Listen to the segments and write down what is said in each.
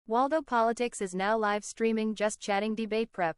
Waldo Politics is now live streaming Just Chatting Debate Prep.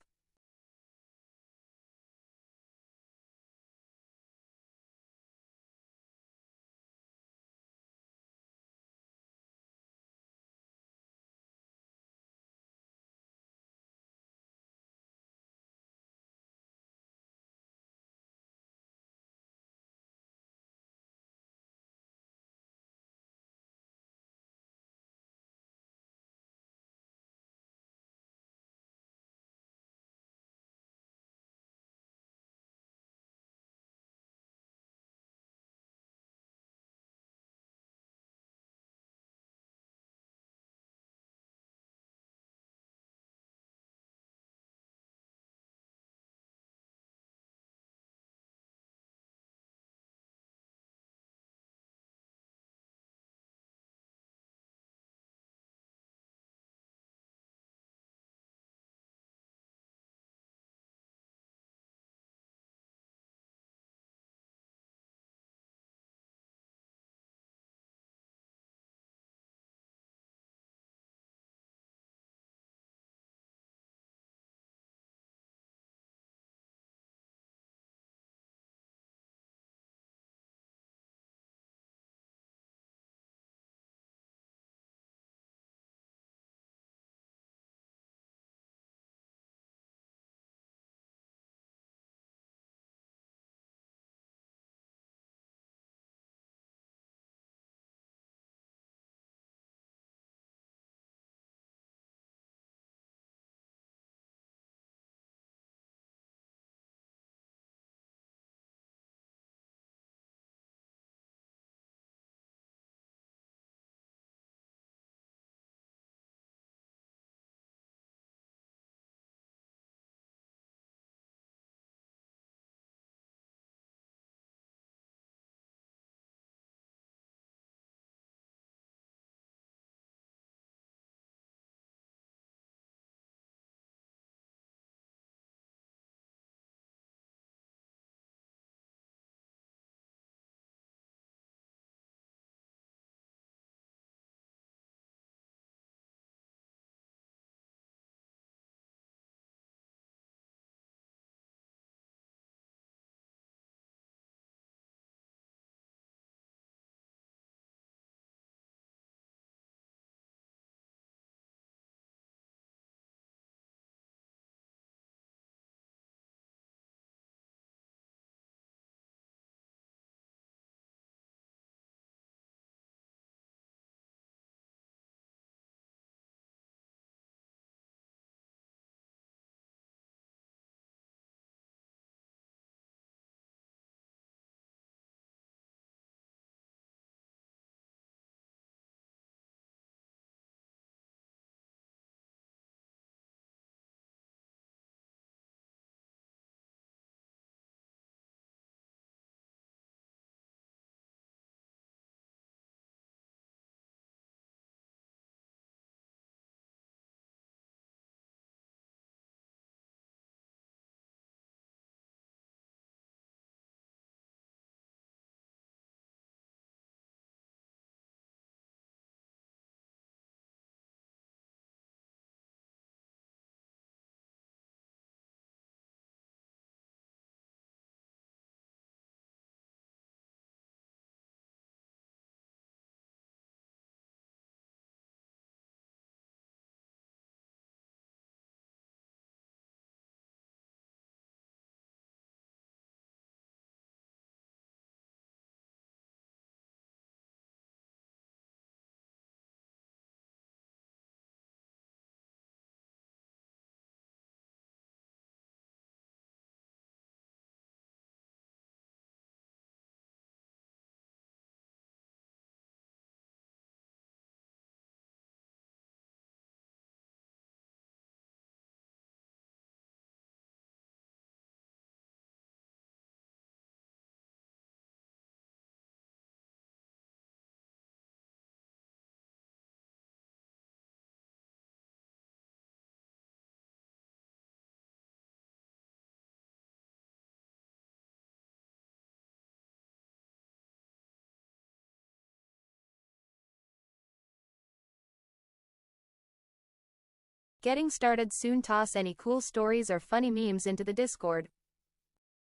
Getting started soon. Toss any cool stories or funny memes into the Discord.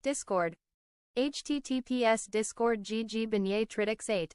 Discord. https discord gg beignet tridix 8.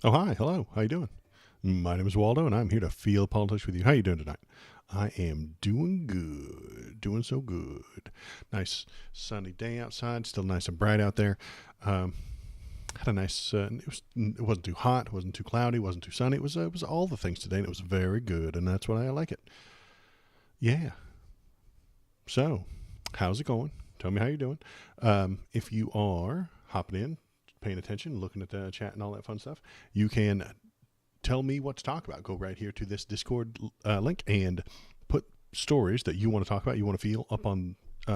Oh, hi. Hello. How you doing? My name is Waldo, and I'm here to feel politics with you. How you doing tonight? I am doing good. Doing so good. Nice sunny day outside. Still nice and bright out there. Um, had a nice. It wasn't too hot. It wasn't too cloudy. It wasn't too sunny. It was all the things today, and it was very good. And that's why I like it. Yeah. So, how's it going? Tell me how you're doing. If you are hopping in, paying attention, looking at the chat and all that fun stuff, you can tell me what to talk about. Go right here to this Discord link and put stories that you want to talk about, you want to feel up on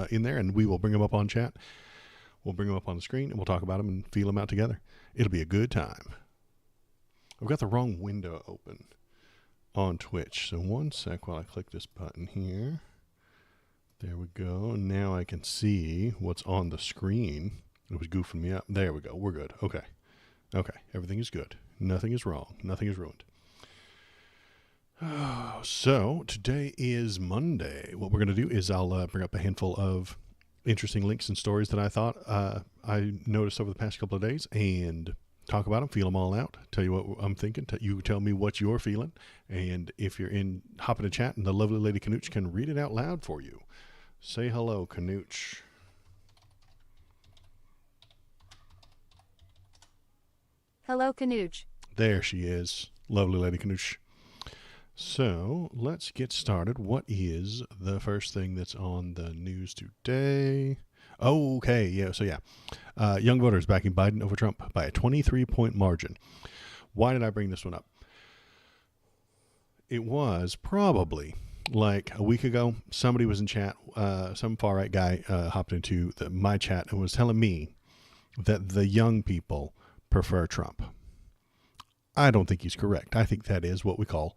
in there, and we will bring them up on chat. We'll bring them up on the screen, and we'll talk about them and feel them out together. It'll be a good time. I've got the wrong window open on Twitch, so one sec while I click this button here. There we go. Now I can see what's on the screen. It was goofing me up. There we go. We're good. Okay. Everything is good. Nothing is wrong. Nothing is ruined. So today is Monday. What we're going to do is I'll bring up a handful of interesting links and stories that I thought I noticed over the past couple of days and talk about them, feel them all out, tell you what I'm thinking. You tell me what you're feeling. And if you're in, hop in a chat and the lovely lady Canooch can read it out loud for you. Say hello, Canooch. Hello, Canooch. There she is. Lovely lady Canooch. So let's get started. What is the first thing that's on the news today? Okay, yeah. So young voters backing Biden over Trump by a 23-point margin. Why did I bring this one up? It was probably like a week ago. Somebody was in chat. Some far right guy hopped into my chat and was telling me that the young people prefer Trump. I don't think he's correct. I think that is what we call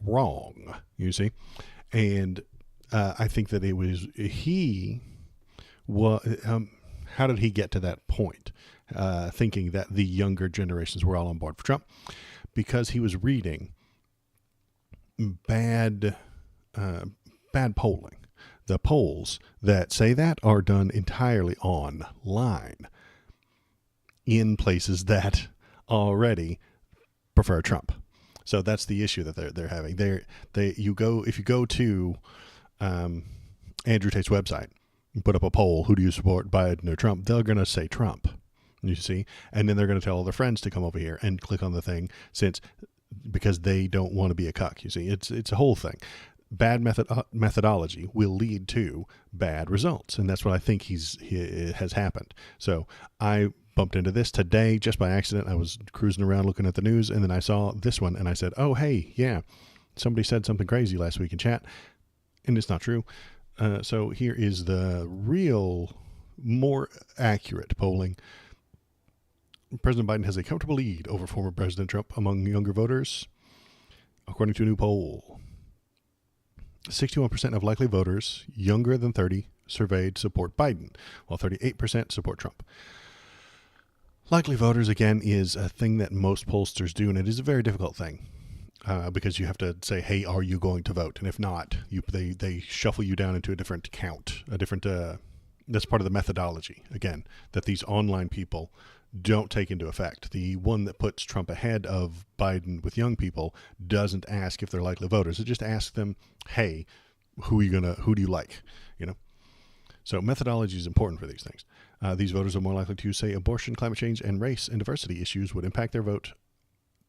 wrong, you see. And I think that how did he get to that point, thinking that the younger generations were all on board for Trump? Because he was reading bad polling. The polls that say that are done entirely online in places that already prefer Trump. So that's the issue that they're having. If you go to Andrew Tate's website and put up a poll, who do you support, Biden or Trump? They're going to say Trump. You see, and then they're going to tell all their friends to come over here and click on the thing because they don't want to be a cuck. You see, it's a whole thing. Bad methodology will lead to bad results, and that's what I think has happened. So I bumped into this today just by accident. I was cruising around looking at the news, and then I saw this one, and I said, oh, hey, yeah, somebody said something crazy last week in chat, and it's not true. So here is the real, more accurate polling. President Biden has a comfortable lead over former President Trump among younger voters, according to a new poll. 61% of likely voters younger than 30 surveyed support Biden, while 38% support Trump. Likely voters, again, is a thing that most pollsters do, and it is a very difficult thing because you have to say, hey, are you going to vote? And if not, they shuffle you down into a different count, that's part of the methodology, again, that these online people don't take into effect. The one that puts Trump ahead of Biden with young people doesn't ask if they're likely voters. It just asks them, hey, who do you like? So methodology is important for these things. These voters are more likely to say abortion, climate change, and race and diversity issues would impact their vote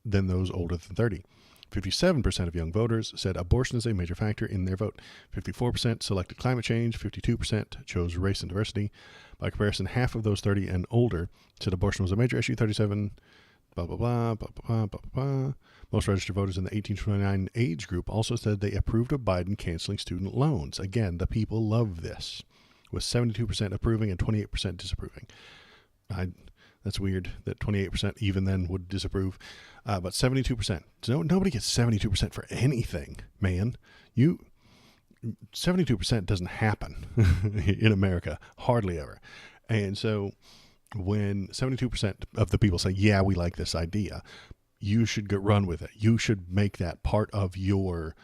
than those older than 30. 57% of young voters said abortion is a major factor in their vote. 54% selected climate change. 52% chose race and diversity. By comparison, half of those 30 and older said abortion was a major issue. 37, blah, blah, blah, blah, blah, blah, blah. Most registered voters in the 18 to 29 age group also said they approved of Biden canceling student loans. Again, the people love this, with 72% approving and 28% disapproving. That's weird that 28% even then would disapprove. But 72%. So nobody gets 72% for anything, man. 72% doesn't happen in America, hardly ever. And so when 72% of the people say, yeah, we like this idea, you should run with it. You should make that part of your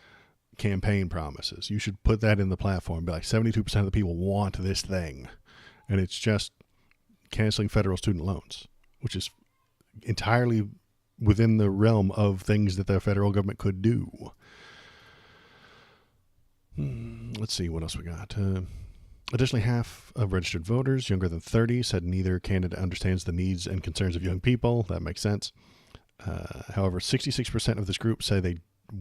campaign promises. You should put that in the platform. Be like, 72% of the people want this thing. And it's just canceling federal student loans, which is entirely within the realm of things that the federal government could do. Let's see what else we got. Additionally, half of registered voters younger than 30 said neither candidate understands the needs and concerns of young people. That makes sense. However, 66% of this group say they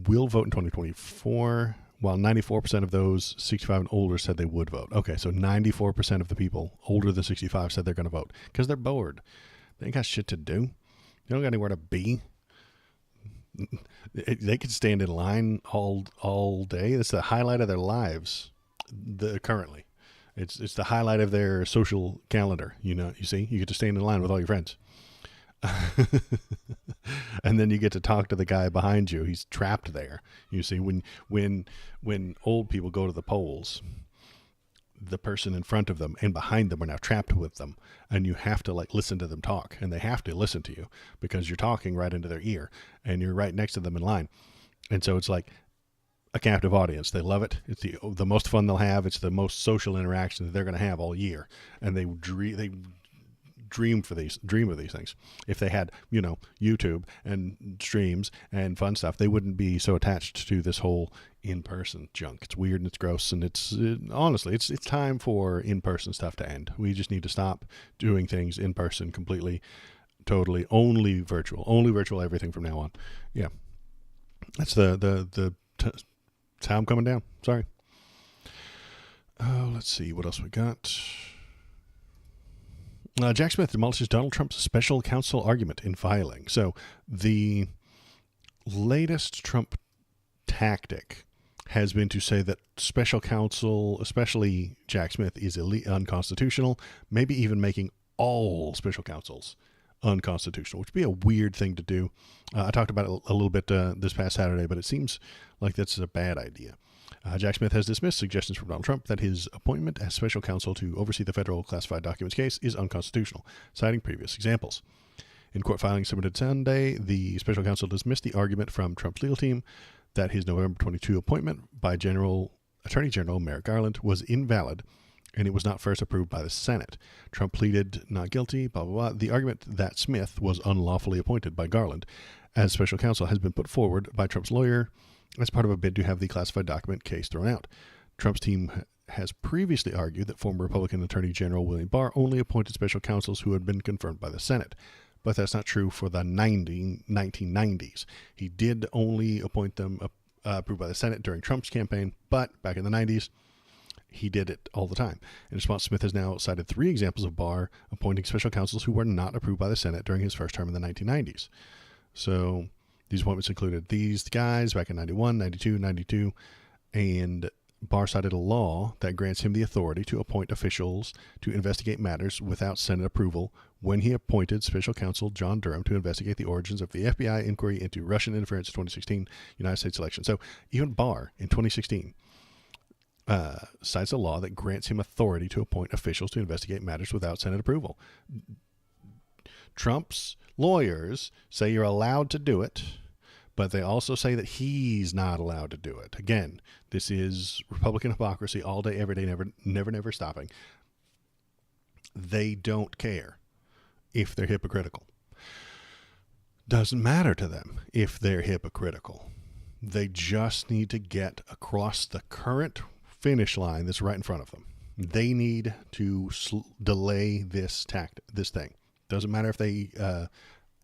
will vote in 2024, while 94% of those 65 and older said they would vote. Okay, so 94% of the people older than 65 said they're going to vote because they're bored. They ain't got shit to do. They don't got anywhere to be. They could stand in line all day. It's the highlight of their lives. Currently, it's the highlight of their social calendar. You see, you get to stand in line with all your friends. And then you get to talk to the guy behind you. He's trapped there. You see, when old people go to the polls, the person in front of them and behind them are now trapped with them, and you have to listen to them talk, and they have to listen to you because you're talking right into their ear and you're right next to them in line. And so it's like a captive audience. They love it. It's the most fun they'll have. It's the most social interaction that they're going to have all year. And they dream of these things. If they had, YouTube and streams and fun stuff, they wouldn't be so attached to this whole in-person junk. It's weird and it's gross, and honestly, it's time for in-person stuff to end. We just need to stop doing things in person completely, totally, only virtual everything from now on. Yeah, that's that's how I'm coming down. Sorry. Oh, let's see what else we got. Jack Smith demolishes Donald Trump's special counsel argument in filing. So the latest Trump tactic has been to say that special counsel, especially Jack Smith, is unconstitutional, maybe even making all special counsels unconstitutional, which would be a weird thing to do. I talked about it a little bit this past Saturday, but it seems like that's a bad idea. Jack Smith has dismissed suggestions from Donald Trump that his appointment as special counsel to oversee the federal classified documents case is unconstitutional, citing previous examples. In court filings submitted Sunday, the special counsel dismissed the argument from Trump's legal team that his November 22 appointment by Attorney General Merrick Garland was invalid and it was not first approved by the Senate. Trump pleaded not guilty, blah, blah, blah. The argument that Smith was unlawfully appointed by Garland as special counsel has been put forward by Trump's lawyer as part of a bid to have the classified document case thrown out. Trump's team has previously argued that former Republican Attorney General William Barr only appointed special counsels who had been confirmed by the Senate. But that's not true for the 1990s. He did only appoint them approved by the Senate during Trump's campaign, but back in the 90s, he did it all the time. In response, Smith has now cited 3 examples of Barr appointing special counsels who were not approved by the Senate during his first term in the 1990s. So these appointments included these guys back in 91, 92, 92, and Barr cited a law that grants him the authority to appoint officials to investigate matters without Senate approval when he appointed special counsel John Durham to investigate the origins of the FBI inquiry into Russian interference in 2016 United States election. So even Barr in 2016 cites a law that grants him authority to appoint officials to investigate matters without Senate approval. Trump's lawyers say you're allowed to do it, but they also say that he's not allowed to do it. Again, this is Republican hypocrisy all day, every day, never stopping. They don't care if they're hypocritical. Doesn't matter to them if they're hypocritical. They just need to get across the current finish line that's right in front of them. They need to delay this thing. Doesn't matter if they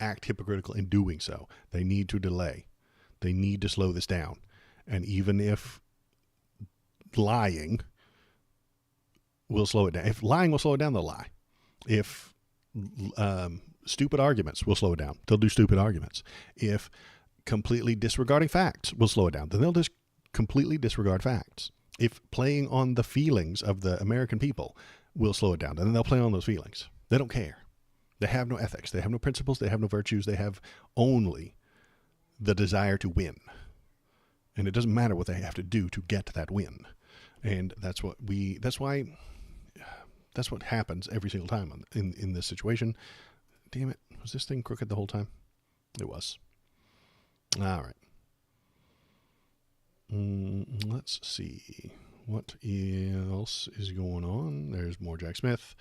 act hypocritical in doing so. They need to delay. They need to slow this down. And even if lying will slow it down, if lying will slow it down, they'll lie. If stupid arguments will slow it down, they'll do stupid arguments. If completely disregarding facts will slow it down, then they'll just completely disregard facts. If playing on the feelings of the American people will slow it down, then they'll play on those feelings. They don't care. They have no ethics. They have no principles. They have no virtues. They have only the desire to win. And it doesn't matter what they have to do to get that win. And that's what happens every single time in this situation. Damn it. Was this thing crooked the whole time? It was. All right. Let's see. What else is going on? There's more Jack Smith.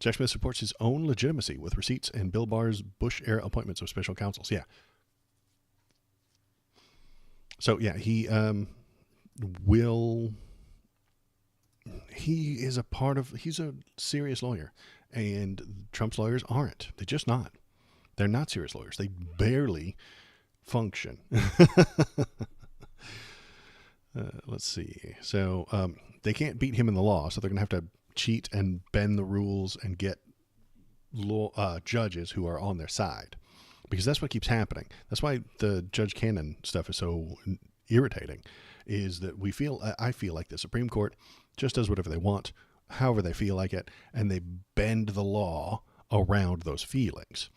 Jack Smith supports his own legitimacy with receipts and Bill Barr's Bush-era appointments of special counsels. Yeah. So, yeah, he is a part of, he's a serious lawyer, and Trump's lawyers aren't. They're just not. They're not serious lawyers. They barely function. Let's see. So they can't beat him in the law, so they're going to have to cheat and bend the rules and get judges who are on their side, because that's what keeps happening. That's why the Judge Cannon stuff is so irritating, is that I feel like the Supreme Court just does whatever they want, however they feel like it, and they bend the law around those feelings.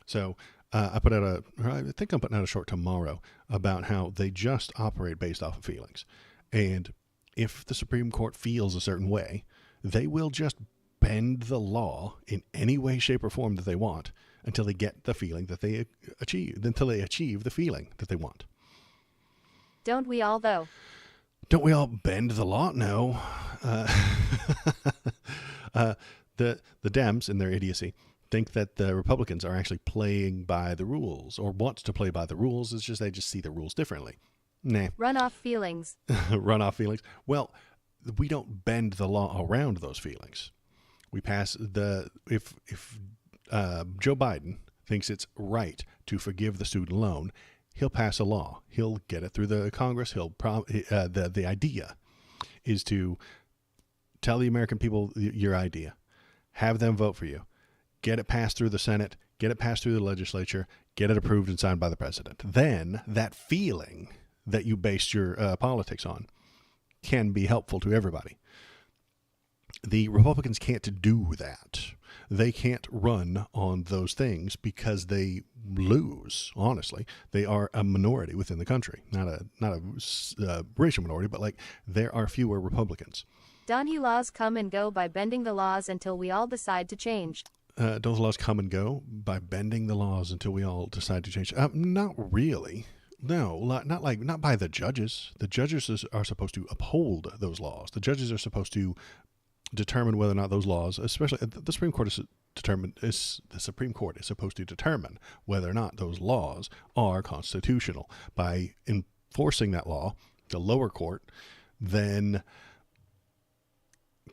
So I think I'm putting out a short tomorrow about how they just operate based off of feelings. And if the Supreme Court feels a certain way, they will just bend the law in any way, shape, or form that they want until they get the feeling that they achieve, until they achieve the feeling that they want. Don't we all, though? Don't we all bend the law? No. The Dems, in their idiocy, think that the Republicans are actually playing by the rules, or want to play by the rules. It's just they just see the rules differently. Nah. Runoff feelings. Runoff feelings. Well, we don't bend the law around those feelings. We pass if Joe Biden thinks it's right to forgive the student loan, he'll pass a law. He'll get it through the Congress. The idea is to tell the American people your idea, have them vote for you, get it passed through the Senate, get it passed through the legislature, get it approved and signed by the president. Then that feeling that you based your politics on can be helpful to everybody. The Republicans can't do that. They can't run on those things because they lose. Honestly, they are a minority within the country, not a racial minority, but like there are fewer Republicans. Don't laws come and go by bending the laws until we all decide to change? Don't the laws come and go by bending the laws until we all decide to change? Not really. No, not by the judges. The judges are supposed to uphold those laws. The judges are supposed to determine whether or not those laws, especially the Supreme Court the Supreme Court is supposed to determine whether or not those laws are constitutional. By enforcing that law, the lower court then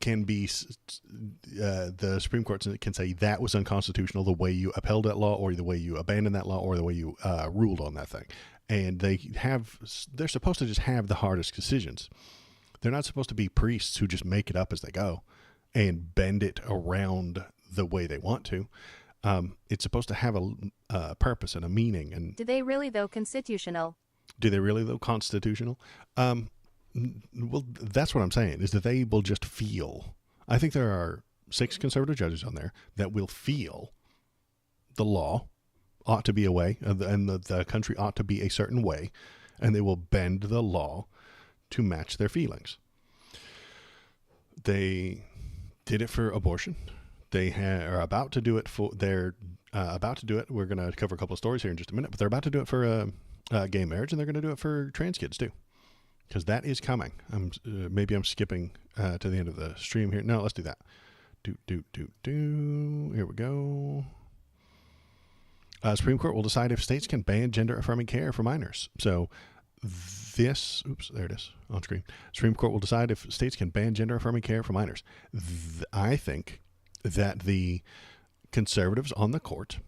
can be the Supreme Court can say that was unconstitutional, the way you upheld that law, or the way you abandoned that law, or the way you ruled on that thing. And they're supposed to just have the hardest decisions. They're not supposed to be priests who just make it up as they go and bend it around the way they want to. It's supposed to have a purpose and a meaning. And do they really, though, constitutional? Do they really, though, constitutional? Well, that's what I'm saying, is that they will just feel. I think there are 6 conservative judges on there that will feel the law ought to be a way, and the country ought to be a certain way, and they will bend the law to match their feelings. They did it for abortion. They are about to do it for We're going to cover a couple of stories here in just a minute, but they're about to do it for gay marriage, and they're going to do it for trans kids too, because that is coming. Maybe I'm skipping to the end of the stream here. No, let's do that. Here we go. Supreme Court will decide if states can ban gender-affirming care for minors. So there it is on screen. Supreme Court will decide if states can ban gender-affirming care for minors. I think that the conservatives on the court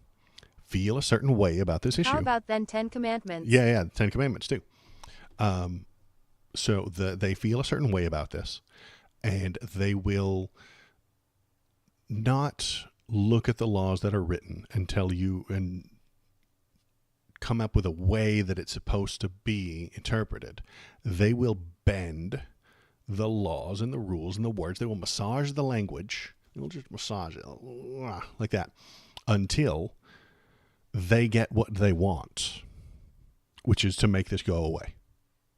feel a certain way about this issue. How about then 10 Commandments? Yeah, 10 Commandments too. So they feel a certain way about this, and they will not look at the laws that are written and tell you and come up with a way that it's supposed to be interpreted. They will bend the laws and the rules and the words. They will massage the language. They will just massage it like that until they get what they want, which is to make this go away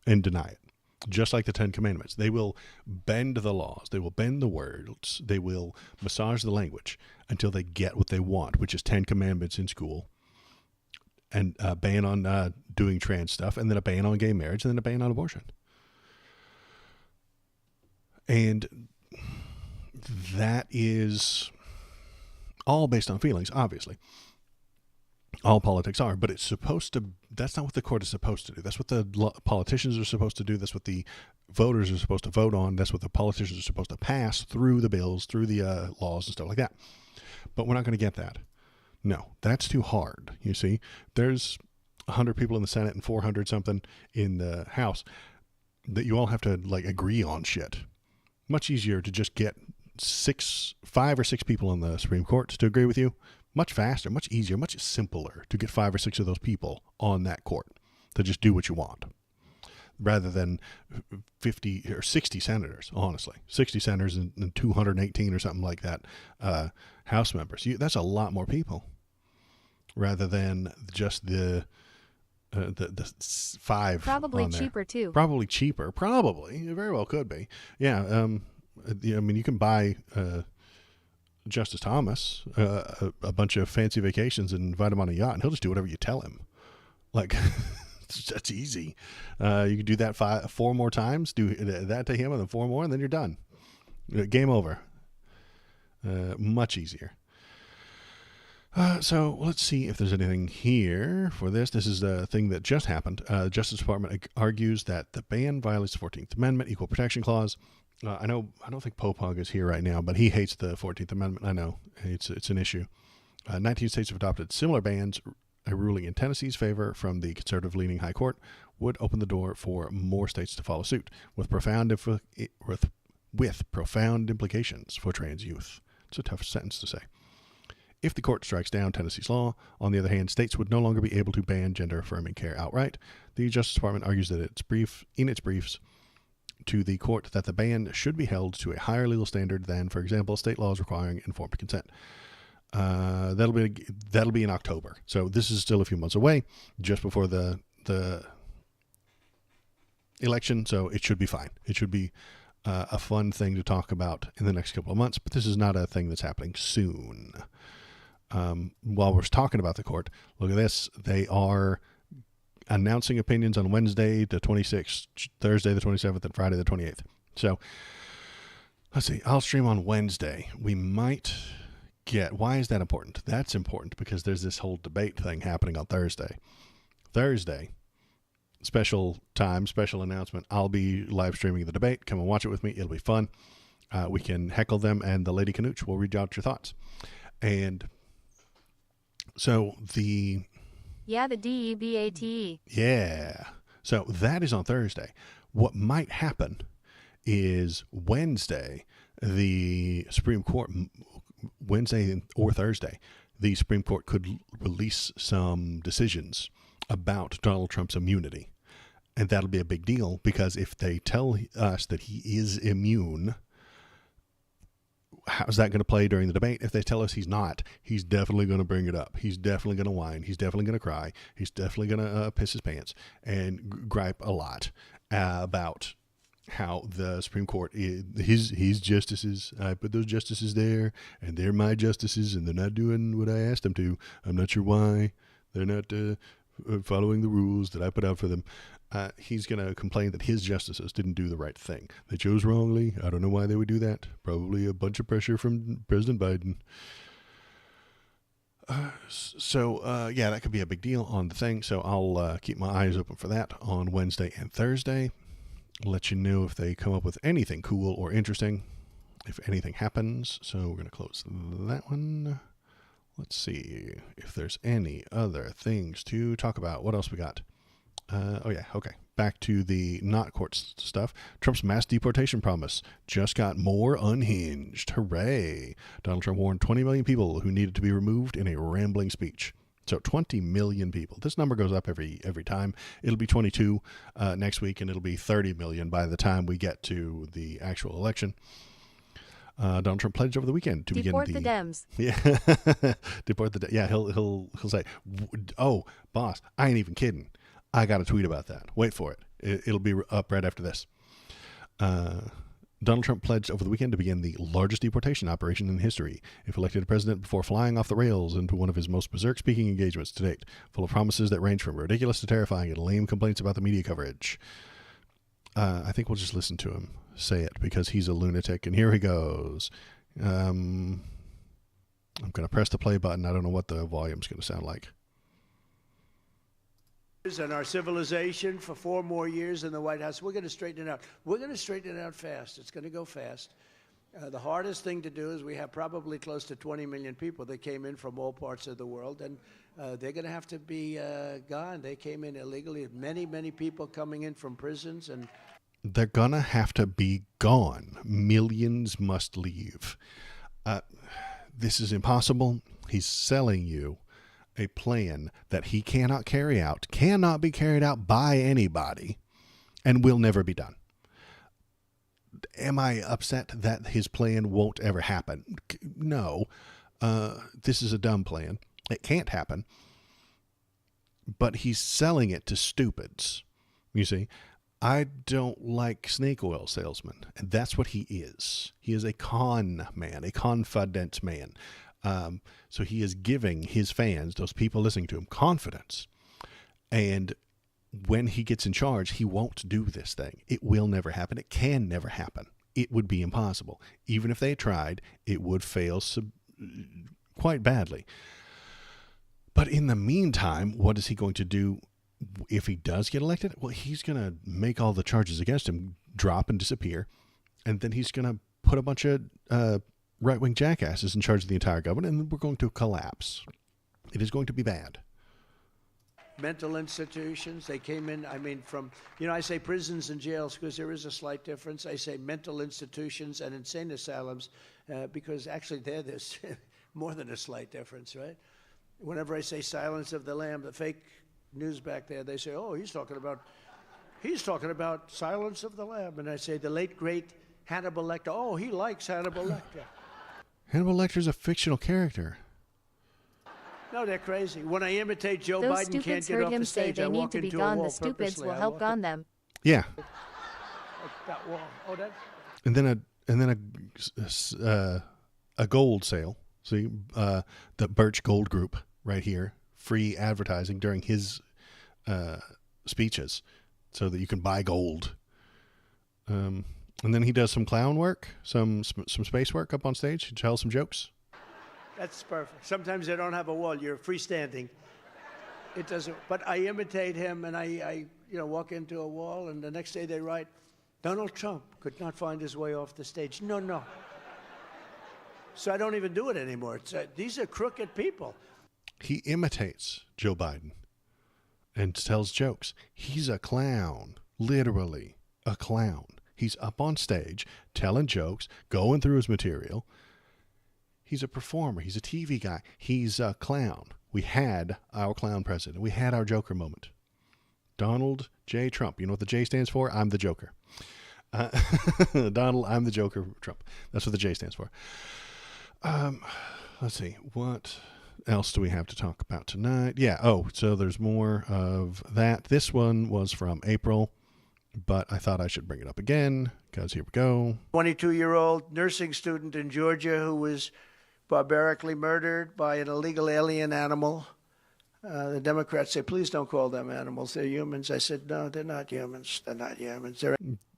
and deny it. Just like the 10 Commandments. They will bend the laws. They will bend the words. They will massage the language until they get what they want, which is 10 Commandments in school, and a ban on doing trans stuff, and then a ban on gay marriage, and then a ban on abortion. And that is all based on feelings, obviously. All politics are, but it's supposed to, that's not what the court is supposed to do. That's what the politicians are supposed to do. That's what the voters are supposed to vote on. That's what the politicians are supposed to pass through the bills, through the laws and stuff like that. But we're not going to get that. No, that's too hard. You see, there's 100 people in the Senate and 400 something in the House that you all have to like agree on shit. Much easier to just get 5 or 6 people in the Supreme Court to agree with you. Much faster, much easier, much simpler to get 5 or 6 of those people on that court to just do what you want, rather than 50 or 60 senators, honestly. 60 senators and 218 or something like that House members. That's a lot more people, rather than just the 5. Probably cheaper too. Probably cheaper. Probably. It very well could be. Yeah. I mean, you can buy Justice Thomas a bunch of fancy vacations and invite him on a yacht, and he'll just do whatever you tell him. Like, that's easy. You can do that 4 more times, do that to him, and then 4 more, and then you're done. Game over. Much easier. So let's see if there's anything here for this. This is the thing that just happened. The Justice Department argues that the ban violates the 14th Amendment, Equal Protection Clause. I don't think Popog is here right now, but he hates the 14th Amendment. I know it's an issue. 19 states have adopted similar bans. A ruling in Tennessee's favor from the conservative-leaning High Court would open the door for more states to follow suit, with profound implications for trans youth. It's a tough sentence to say. If the court strikes down Tennessee's law, on the other hand, states would no longer be able to ban gender-affirming care outright. The Justice Department argues that in its briefs to the court that the ban should be held to a higher legal standard than, for example, state laws requiring informed consent. That'll be in October. So this is still a few months away, just before the election. So it should be fine. It should be a fun thing to talk about in the next couple of months. But this is not a thing that's happening soon. While we're talking about the court, look at this. They are announcing opinions on Wednesday the 26th, Thursday the 27th, and Friday the 28th. So let's see. I'll stream on Wednesday. We might get. Why is that important? That's important because there's this whole debate thing happening on Thursday. Thursday, special time, special announcement. I'll be live streaming the debate. Come and watch it with me. It'll be fun. We can heckle them, and the Lady Canooch will read out your thoughts. And so the DEBATE. Yeah. So that is on Thursday. What might happen is Wednesday, the Supreme Court, Wednesday or Thursday, the Supreme Court could release some decisions about Donald Trump's immunity. And that'll be a big deal because if they tell us that he is immune, how's that going to play during the debate? If they tell us he's not, he's definitely going to bring it up. He's definitely going to whine. He's definitely going to cry. He's definitely going to piss his pants and gripe a lot about how the Supreme Court, his justices, I put those justices there, and they're my justices, and they're not doing what I asked them to. I'm not sure why. They're not following the rules that I put out for them. He's going to complain that his justices didn't do the right thing. They chose wrongly. I don't know why they would do that. Probably a bunch of pressure from President Biden. Yeah, that could be a big deal on the thing. So I'll keep my eyes open for that on Wednesday and Thursday. Let you know if they come up with anything cool or interesting, if anything happens. So we're going to close that one. Let's see if there's any other things to talk about. What else we got? Okay. Back to the not court stuff. Trump's mass deportation promise just got more unhinged. Hooray. Donald Trump warned 20 million people who needed to be removed in a rambling speech. So 20 million people. This number goes up every time. It'll be 22 next week, and it'll be 30 million by the time we get to the actual election. Donald Trump pledged over the weekend to deport begin the Dems. Yeah, deport the. Yeah, he'll say, "Oh, boss, I ain't even kidding. I got a tweet about that. Wait for it. It'll be up right after this." Donald Trump pledged over the weekend to begin the largest deportation operation in history, if elected president, before flying off the rails into one of his most berserk speaking engagements to date, full of promises that range from ridiculous to terrifying and lame complaints about the media coverage. I think we'll just listen to him say it because he's a lunatic, and here he goes. I'm going to press the play button. I don't know what the volume's going to sound like. And our civilization for 4 more years in the White House. We're going to straighten it out. We're going to straighten it out fast. It's going to go fast. The hardest thing to do is we have probably close to 20 million people that came in from all parts of the world, and they're going to have to be gone. They came in illegally. Many, many people coming in from prisons. And they're going to have to be gone. Millions must leave. This is impossible. He's selling you a plan that he cannot carry out, cannot be carried out by anybody, and will never be done. Am I upset that his plan won't ever happen? No. This is a dumb plan. It can't happen. But he's selling it to stupids. You see, I don't like snake oil salesmen, and that's what he is. He is a con man, a confident man. So he is giving his fans, those people listening to him, confidence. And when he gets in charge, he won't do this thing. It will never happen. It can never happen. It would be impossible. Even if they tried, it would fail quite badly. But in the meantime, what is he going to do if he does get elected? Well, he's going to make all the charges against him drop and disappear. And then he's going to put a bunch of right-wing jackasses in charge of the entire government, and we're going to collapse. It is going to be bad. mental institutions, they came in, I mean, from, I say prisons and jails because there is a slight difference. I say mental institutions and insane asylums because actually there's more than a slight difference, right? Whenever I say Silence of the Lamb, the fake news back there, they say, oh, he's talking about Silence of the Lamb. And I say, the late, great Hannibal Lecter. Oh, he likes Hannibal Lecter. Hannibal Lecter's a fictional character. No, they're crazy. When I imitate Joe Those Biden, can't stupids get heard off him the say stage. they I need walk to be into a gone. wall The stupids purposely. will I help walk gone them. Yeah. that wall. Oh, that. And then a gold sale. See, the Birch Gold Group right here, free advertising during his speeches, so that you can buy gold. And then he does some clown work, some space work up on stage. He tells some jokes. That's perfect. Sometimes they don't have a wall. You're freestanding. It doesn't. But I imitate him, and I walk into a wall, and the next day they write, Donald Trump could not find his way off the stage. No. So I don't even do it anymore. These are crooked people. He imitates Joe Biden and tells jokes. He's a clown, literally a clown. He's up on stage telling jokes, going through his material. He's a performer. He's a TV guy. He's a clown. We had our clown president. We had our Joker moment. Donald J. Trump. You know what the J stands for? I'm the Joker. Donald, I'm the Joker. Trump. That's what the J stands for. Let's see. What else do we have to talk about tonight? Yeah. Oh, so there's more of that. This one was from April, but I thought I should bring it up again because here we go. 22-year-old nursing student in Georgia who was barbarically murdered by an illegal alien animal. The Democrats say, please don't call them animals. They're humans. I said, no, they're not humans. They're not humans.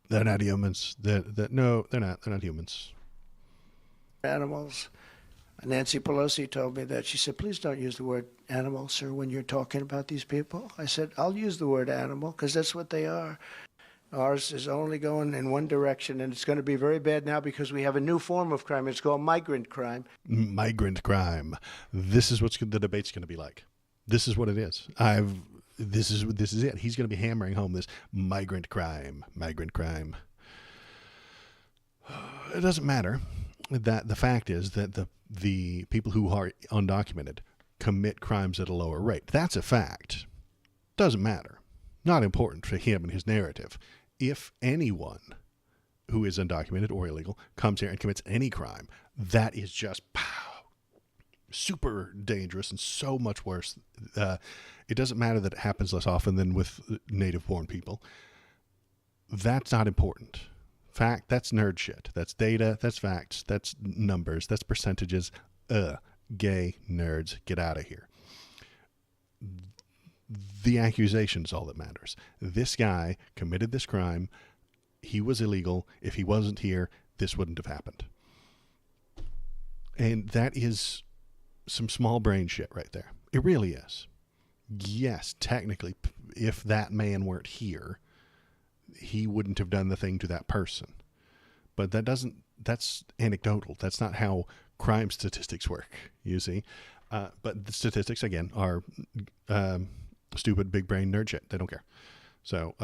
They're not humans. No, they're not. They're not humans. Animals. Nancy Pelosi told me that. She said, please don't use the word animal, sir, when you're talking about these people. I said, I'll use the word animal because that's what they are. Ours is only going in one direction, and it's going to be very bad now because we have a new form of crime. It's called migrant crime. Migrant crime. This is what the debate's going to be like. This is what it is. This is it. He's going to be hammering home this migrant crime. Migrant crime. It doesn't matter. That the fact is that the people who are undocumented commit crimes at a lower rate. That's a fact. Doesn't matter. Not important for him and his narrative. If anyone who is undocumented or illegal comes here and commits any crime, that is just super dangerous and so much worse. It doesn't matter that it happens less often than with native-born people. That's not important. Fact, that's nerd shit. That's data, that's facts, that's numbers, that's percentages. Gay nerds, get out of here. The accusation is all that matters. This guy committed this crime. He was illegal. If he wasn't here, this wouldn't have happened. And that is some small brain shit right there. It really is. Yes, technically, if that man weren't here, he wouldn't have done the thing to that person. But that's anecdotal. That's not how crime statistics work, you see. But the statistics, again, are stupid, big brain nerd shit. They don't care. So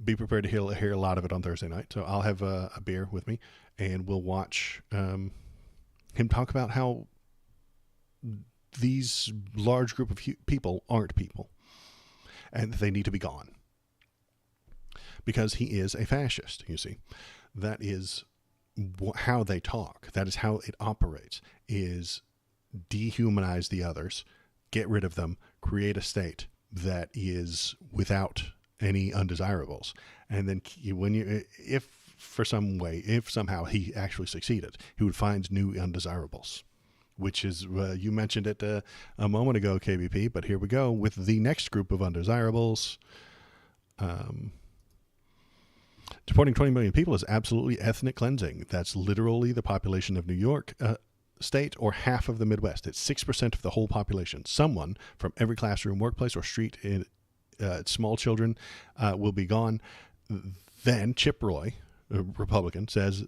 be prepared to hear a lot of it on Thursday night. So I'll have a beer with me, and we'll watch him talk about how these large group of people aren't people, and they need to be gone. Because he is a fascist, you see. That is how they talk. That is how it operates, is dehumanize the others, get rid of them, create a state that is without any undesirables. And then if somehow he actually succeeded, he would find new undesirables, which is, you mentioned it a moment ago, KBP, but here we go with the next group of undesirables. Deporting 20 million people is absolutely ethnic cleansing. That's literally the population of New York State, or half of the Midwest. It's 6% of the whole population. Someone from every classroom, workplace, or street in small children will be gone. Then Chip Roy, a Republican, says,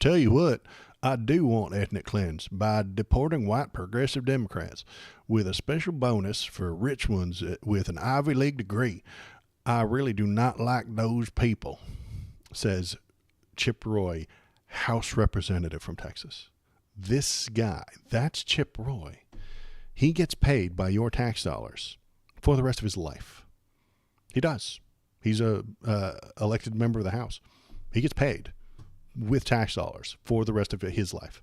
tell you what, I do want ethnic cleanse by deporting white progressive Democrats with a special bonus for rich ones with an Ivy League degree. I really do not like those people, says Chip Roy, House Representative from Texas. This guy, that's Chip Roy. He gets paid by your tax dollars for the rest of his life. He does. He's a elected member of the House. He gets paid with tax dollars for the rest of his life.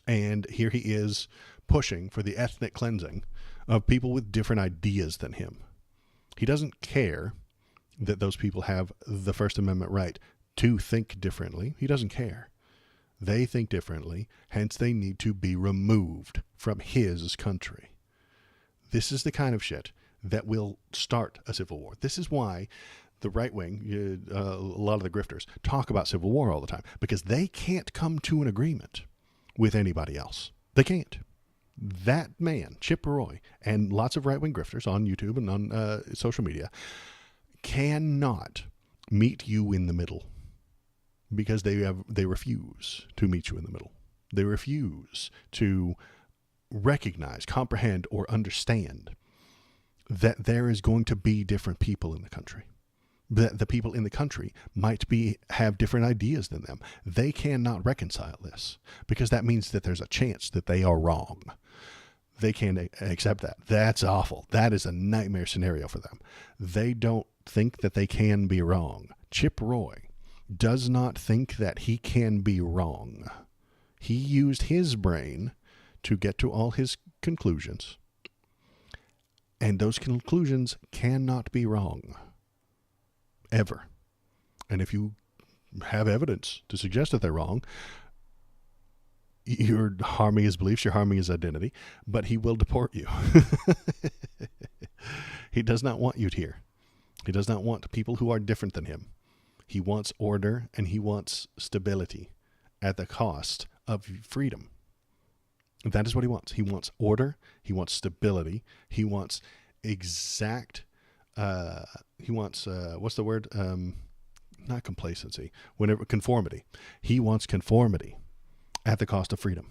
And here he is pushing for the ethnic cleansing of people with different ideas than him. He doesn't care that those people have the First Amendment right to think differently. He doesn't care. They think differently, hence they need to be removed from his country. This is the kind of shit that will start a civil war. This is why the right wing, a lot of the grifters, talk about civil war all the time, because they can't come to an agreement with anybody else. They can't. That man, Chip Roy, and lots of right-wing grifters on YouTube and on social media cannot meet you in the middle, because they refuse to meet you in the middle. They refuse to recognize, comprehend, or understand that there is going to be different people in the country. That the people in the country might have different ideas than them. They cannot reconcile this, because that means that there's a chance that they are wrong. They can't accept that. That's awful. That is a nightmare scenario for them. They don't think that they can be wrong. Chip Roy does not think that he can be wrong. He used his brain to get to all his conclusions, and those conclusions cannot be wrong. Ever. And if you have evidence to suggest that they're wrong, you're harming his beliefs, you're harming his identity, but he will deport you. He does not want you here. He does not want people who are different than him. He wants order, and he wants stability at the cost of freedom. That is what he wants. He wants order. He wants stability. He wants exact, what's the word? Not complacency. Conformity. He wants conformity at the cost of freedom.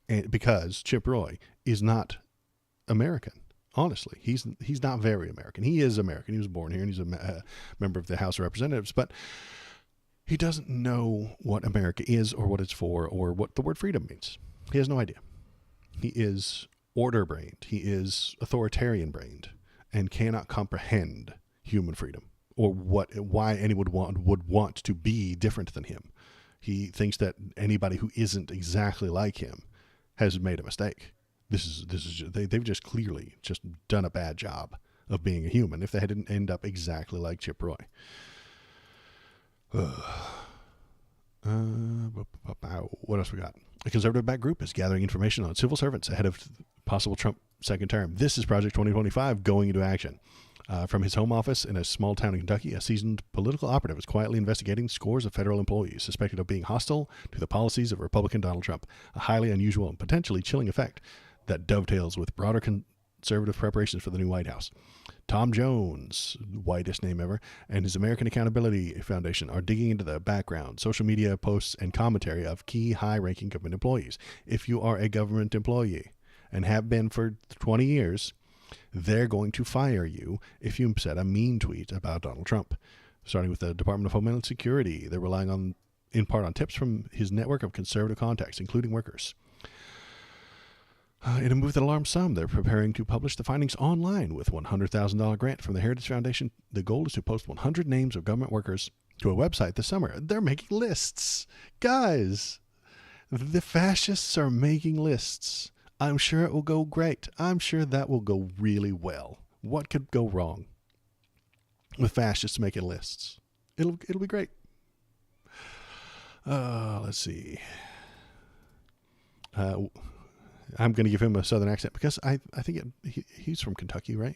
And because Chip Roy is not American. Honestly, he's not very American. He is American. He was born here, and he's a member of the House of Representatives, but he doesn't know what America is, or what it's for, or what the word freedom means. He has no idea. He is order-brained. He is authoritarian-brained, and cannot comprehend human freedom, or why anyone would want to be different than him. He thinks that anybody who isn't exactly like him has made a mistake. They've just clearly just done a bad job of being a human if they didn't end up exactly like Chip Roy. What else we got? A conservative-backed group is gathering information on civil servants ahead of possible Trump second term. This is Project 2025 going into action. From his home office in a small town in Kentucky, a seasoned political operative is quietly investigating scores of federal employees suspected of being hostile to the policies of Republican Donald Trump, a highly unusual and potentially chilling effect that dovetails with broader conservative preparations for the new White House. Tom Jones, whitest name ever, and his American Accountability Foundation are digging into the background, social media posts, and commentary of key high-ranking government employees. If you are a government employee and have been for 20 years, they're going to fire you if you said a mean tweet about Donald Trump. Starting with the Department of Homeland Security, they're relying in part on tips from his network of conservative contacts, including workers. In a move that alarms some, they're preparing to publish the findings online with $100,000 grant from the Heritage Foundation. The goal is to post 100 names of government workers to a website this summer. They're making lists. Guys, the fascists are making lists. I'm sure it will go great. I'm sure that will go really well. What could go wrong with fascists making lists? It'll be great. Let's see. I'm going to give him a southern accent because I think he's from Kentucky, right?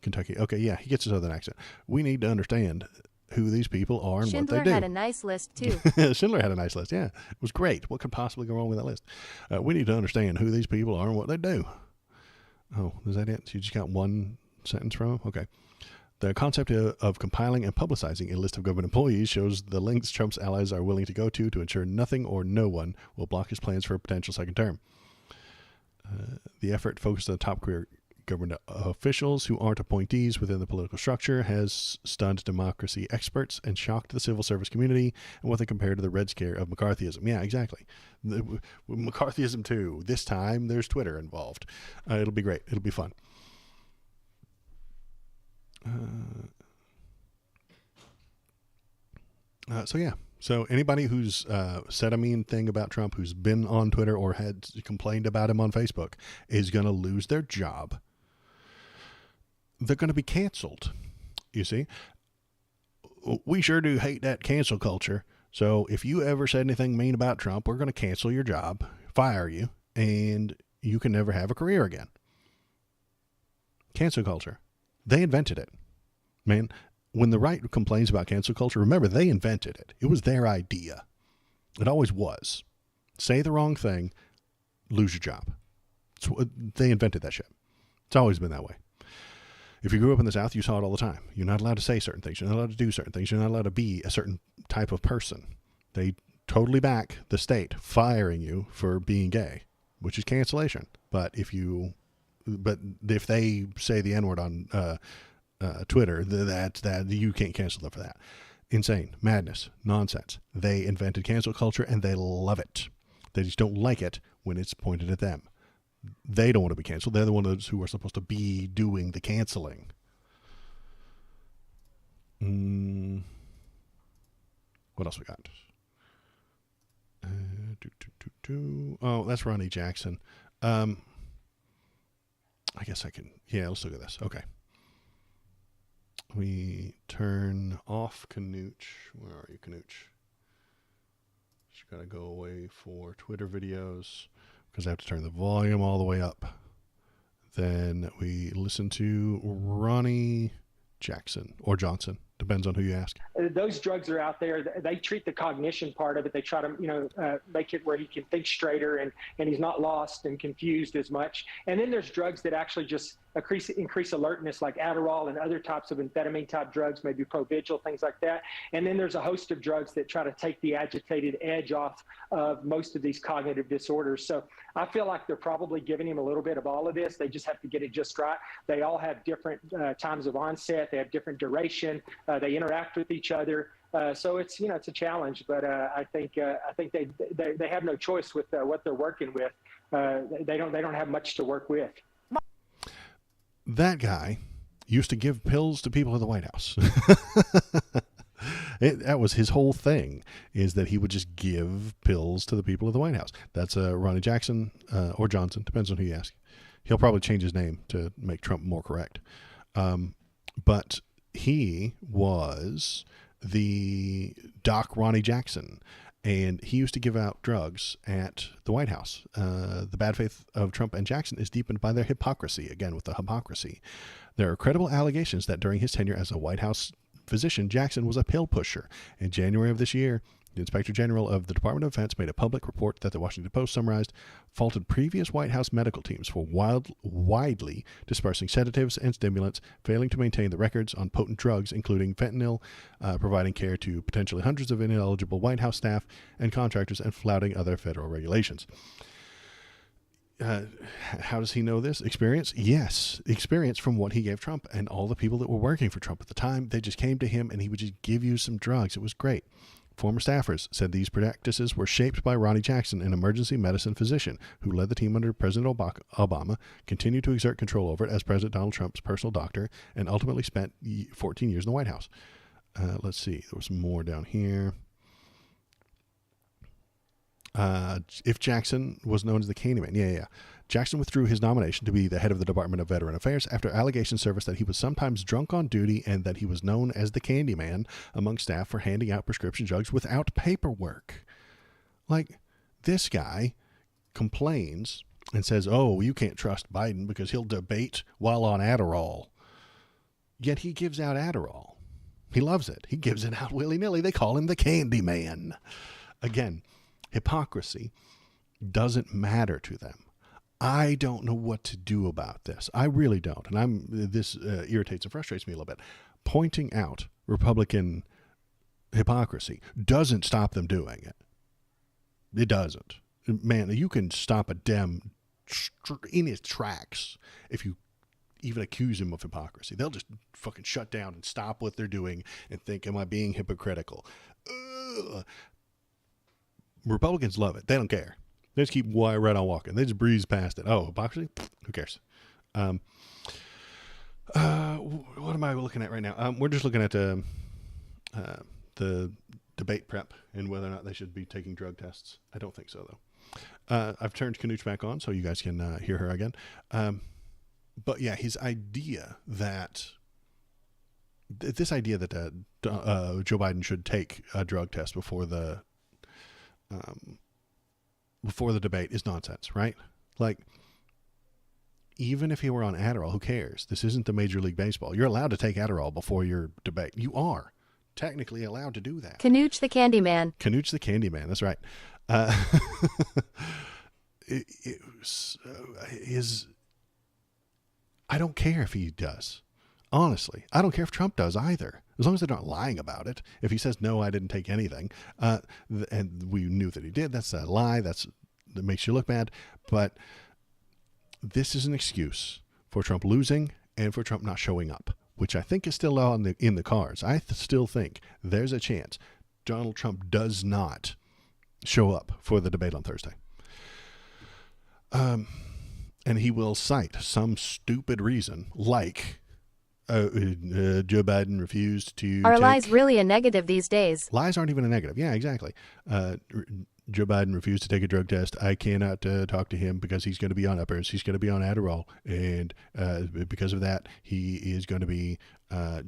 Kentucky. Okay, yeah, he gets a southern accent. We need to understand who these people are and Schindler what they do. had a nice list, too. Schindler had a nice list, yeah. It was great. What could possibly go wrong with that list? We need to understand who these people are and what they do. Oh, is that it? So you just got one sentence from him? Okay. The concept of compiling and publicizing a list of government employees shows the lengths Trump's allies are willing to go to ensure nothing or no one will block his plans for a potential second term. The effort focused on the top career government officials who aren't appointees within the political structure has stunned democracy experts and shocked the civil service community and what they compare to the Red Scare of McCarthyism. Yeah, exactly. McCarthyism too. This time there's Twitter involved. It'll be great. It'll be fun. So anybody who's said a mean thing about Trump, who's been on Twitter or had complained about him on Facebook, is going to lose their job. They're going to be canceled. You see, we sure do hate that cancel culture. So if you ever said anything mean about Trump, we're going to cancel your job, fire you, and you can never have a career again. Cancel culture. They invented it. Man, when the right complains about cancel culture, remember, they invented it. It was their idea. It always was. Say the wrong thing, lose your job. They invented that shit. It's always been that way. If you grew up in the South, you saw it all the time. You're not allowed to say certain things. You're not allowed to do certain things. You're not allowed to be a certain type of person. They totally back the state firing you for being gay, which is cancellation. But if they say the N-word on Twitter, that you can't cancel them for that. Insane, madness, nonsense. They invented cancel culture and they love it. They just don't like it when it's pointed at them. They don't want to be canceled. They're the ones who are supposed to be doing the canceling. What else we got? Oh, that's Ronnie Jackson. I guess I can. Yeah, let's look at this. Okay. We turn off Canooch. Where are you, Canooch? Just got to go away for Twitter videos because I have to turn the volume all the way up. Then we listen to Ronnie Jackson or Johnson. Depends on who you ask. Those drugs are out there. They treat the cognition part of it. They try to, make it where he can think straighter and he's not lost and confused as much. And then there's drugs that actually just increase alertness, like Adderall and other types of amphetamine type drugs, maybe Provigil, things like that. And then there's a host of drugs that try to take the agitated edge off of most of these cognitive disorders. So I feel like they're probably giving him a little bit of all of this. They just have to get it just right. They all have different times of onset. They have different duration. They interact with each other. So it's, it's a challenge, but I think they have no choice with what they're working with. They don't have much to work with. That guy used to give pills to people in the White House. That was his whole thing, is that he would just give pills to the people of the White House. That's Ronnie Jackson or Johnson, depends on who you ask. He'll probably change his name to make Trump more correct. But he was the Doc Ronnie Jackson. And he used to give out drugs at the White House. The bad faith of Trump and Jackson is deepened by their hypocrisy. Again, with the hypocrisy. There are credible allegations that during his tenure as a White House physician, Jackson was a pill pusher. In January of this year, the Inspector General of the Department of Defense made a public report that the Washington Post summarized, faulted previous White House medical teams for widely dispersing sedatives and stimulants, failing to maintain the records on potent drugs, including fentanyl, providing care to potentially hundreds of ineligible White House staff and contractors, and flouting other federal regulations. How does he know this? Experience? Yes. Experience from what he gave Trump and all the people that were working for Trump at the time. They just came to him and he would just give you some drugs. It was great. Former staffers said these practices were shaped by Ronnie Jackson, an emergency medicine physician who led the team under President Obama, continued to exert control over it as President Donald Trump's personal doctor, and ultimately spent 14 years in the White House. Let's see. There was more down here. If Jackson was known as the Candyman. Yeah. Jackson withdrew his nomination to be the head of the Department of Veteran Affairs after allegations surfaced that he was sometimes drunk on duty and that he was known as the Candyman among staff for handing out prescription drugs without paperwork. Like, this guy complains and says, oh, you can't trust Biden because he'll debate while on Adderall. Yet he gives out Adderall. He loves it. He gives it out willy-nilly. They call him the Candyman. Again, hypocrisy doesn't matter to them. I don't know what to do about this. I really don't. And this irritates and frustrates me a little bit. Pointing out Republican hypocrisy doesn't stop them doing it. It doesn't. Man, you can stop a Dem in his tracks if you even accuse him of hypocrisy. They'll just fucking shut down and stop what they're doing and think, am I being hypocritical? Republicans love it. They don't care. They just keep right on walking. They just breeze past it. Oh, hypocrisy? Who cares? What am I looking at right now? We're just looking at the debate prep and whether or not they should be taking drug tests. I don't think so, though. I've turned Knooch back on so you guys can hear her again. But yeah, his idea that this idea that Joe Biden should take a drug test before the debate is nonsense, right? Like, even if he were on Adderall, who cares? This isn't the Major League Baseball. You're allowed to take Adderall before your debate. You are technically allowed to do that. Knooch the Candyman. Knooch the Candyman. That's right. I don't care if he does. Honestly, I don't care if Trump does either. As long as they're not lying about it. If he says, no, I didn't take anything, and we knew that he did, that's a lie. That makes you look bad. But this is an excuse for Trump losing and for Trump not showing up, which I think is still in the cards. I still think there's a chance Donald Trump does not show up for the debate on Thursday. And he will cite some stupid reason like Joe Biden refused to Are lies really a negative these days? Lies aren't even a negative. Yeah, exactly. Joe Biden refused to take a drug test. I cannot talk to him because he's going to be on uppers. He's going to be on Adderall. And because of that, he is going to be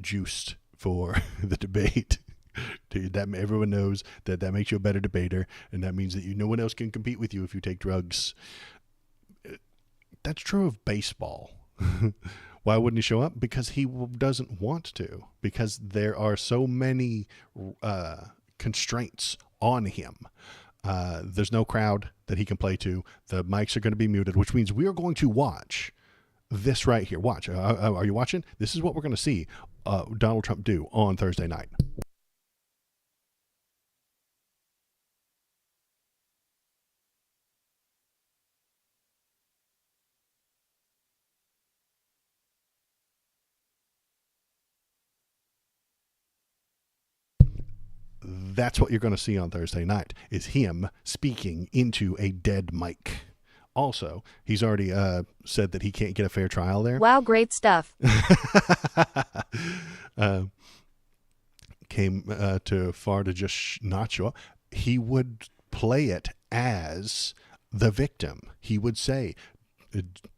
juiced for the debate. That everyone knows that makes you a better debater. And that means that no one else can compete with you if you take drugs. That's true of baseball. Why wouldn't he show up? Because he doesn't want to. Because there are so many constraints on him. There's no crowd that he can play to. The mics are going to be muted, which means we are going to watch this right here. Watch. Are you watching? This is what we're going to see Donald Trump do on Thursday night. That's what you're going to see on Thursday night, is him speaking into a dead mic. Also, he's already said that he can't get a fair trial there. Wow, great stuff. Came too far to just not show up. He would play it as the victim. He would say,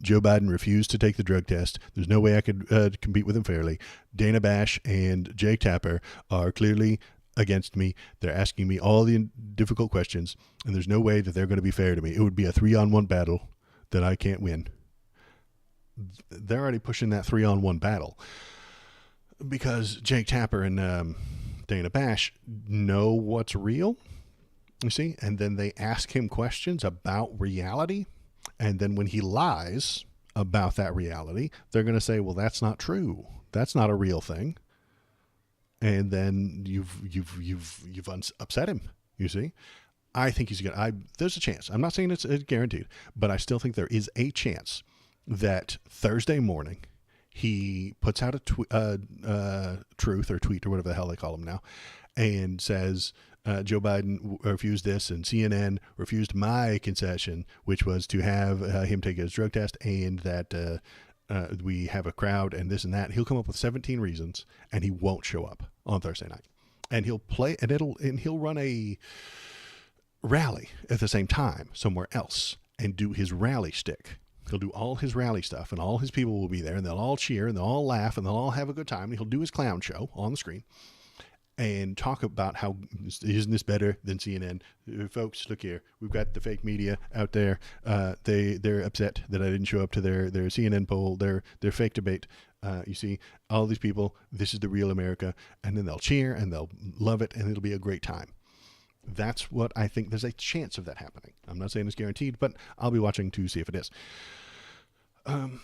Joe Biden refused to take the drug test. There's no way I could compete with him fairly. Dana Bash and Jake Tapper are clearly against me. They're asking me all the difficult questions, and there's no way that they're going to be fair to me. It would be a 3-on-1 battle that I can't win. They're already pushing that 3-on-1 battle because Jake Tapper and Dana Bash know what's real, you see, and then they ask him questions about reality, and then when he lies about that reality, they're going to say, well, that's not true. That's not a real thing. And then you've upset him, you see. I think he's going there's a chance. I'm not saying it's guaranteed, but I still think there is a chance that Thursday morning he puts out a truth or tweet or whatever the hell they call him now, and says, Joe Biden refused this, and CNN refused my concession, which was to have him take his drug test, and that we have a crowd and this and that. He'll come up with 17 reasons, and he won't show up on Thursday night. And he'll play, and he'll run a rally at the same time somewhere else and do his rally stick. He'll do all his rally stuff, and all his people will be there, and they'll all cheer, and they'll all laugh, and they'll all have a good time. And he'll do his clown show on the screen and talk about how isn't this better than CNN? Folks, look here. We've got the fake media out there. They're upset that I didn't show up to their CNN poll, their fake debate. You see, all these people, this is the real America. And then they'll cheer and they'll love it, and it'll be a great time. That's what I think. There's a chance of that happening. I'm not saying it's guaranteed, but I'll be watching to see if it is. And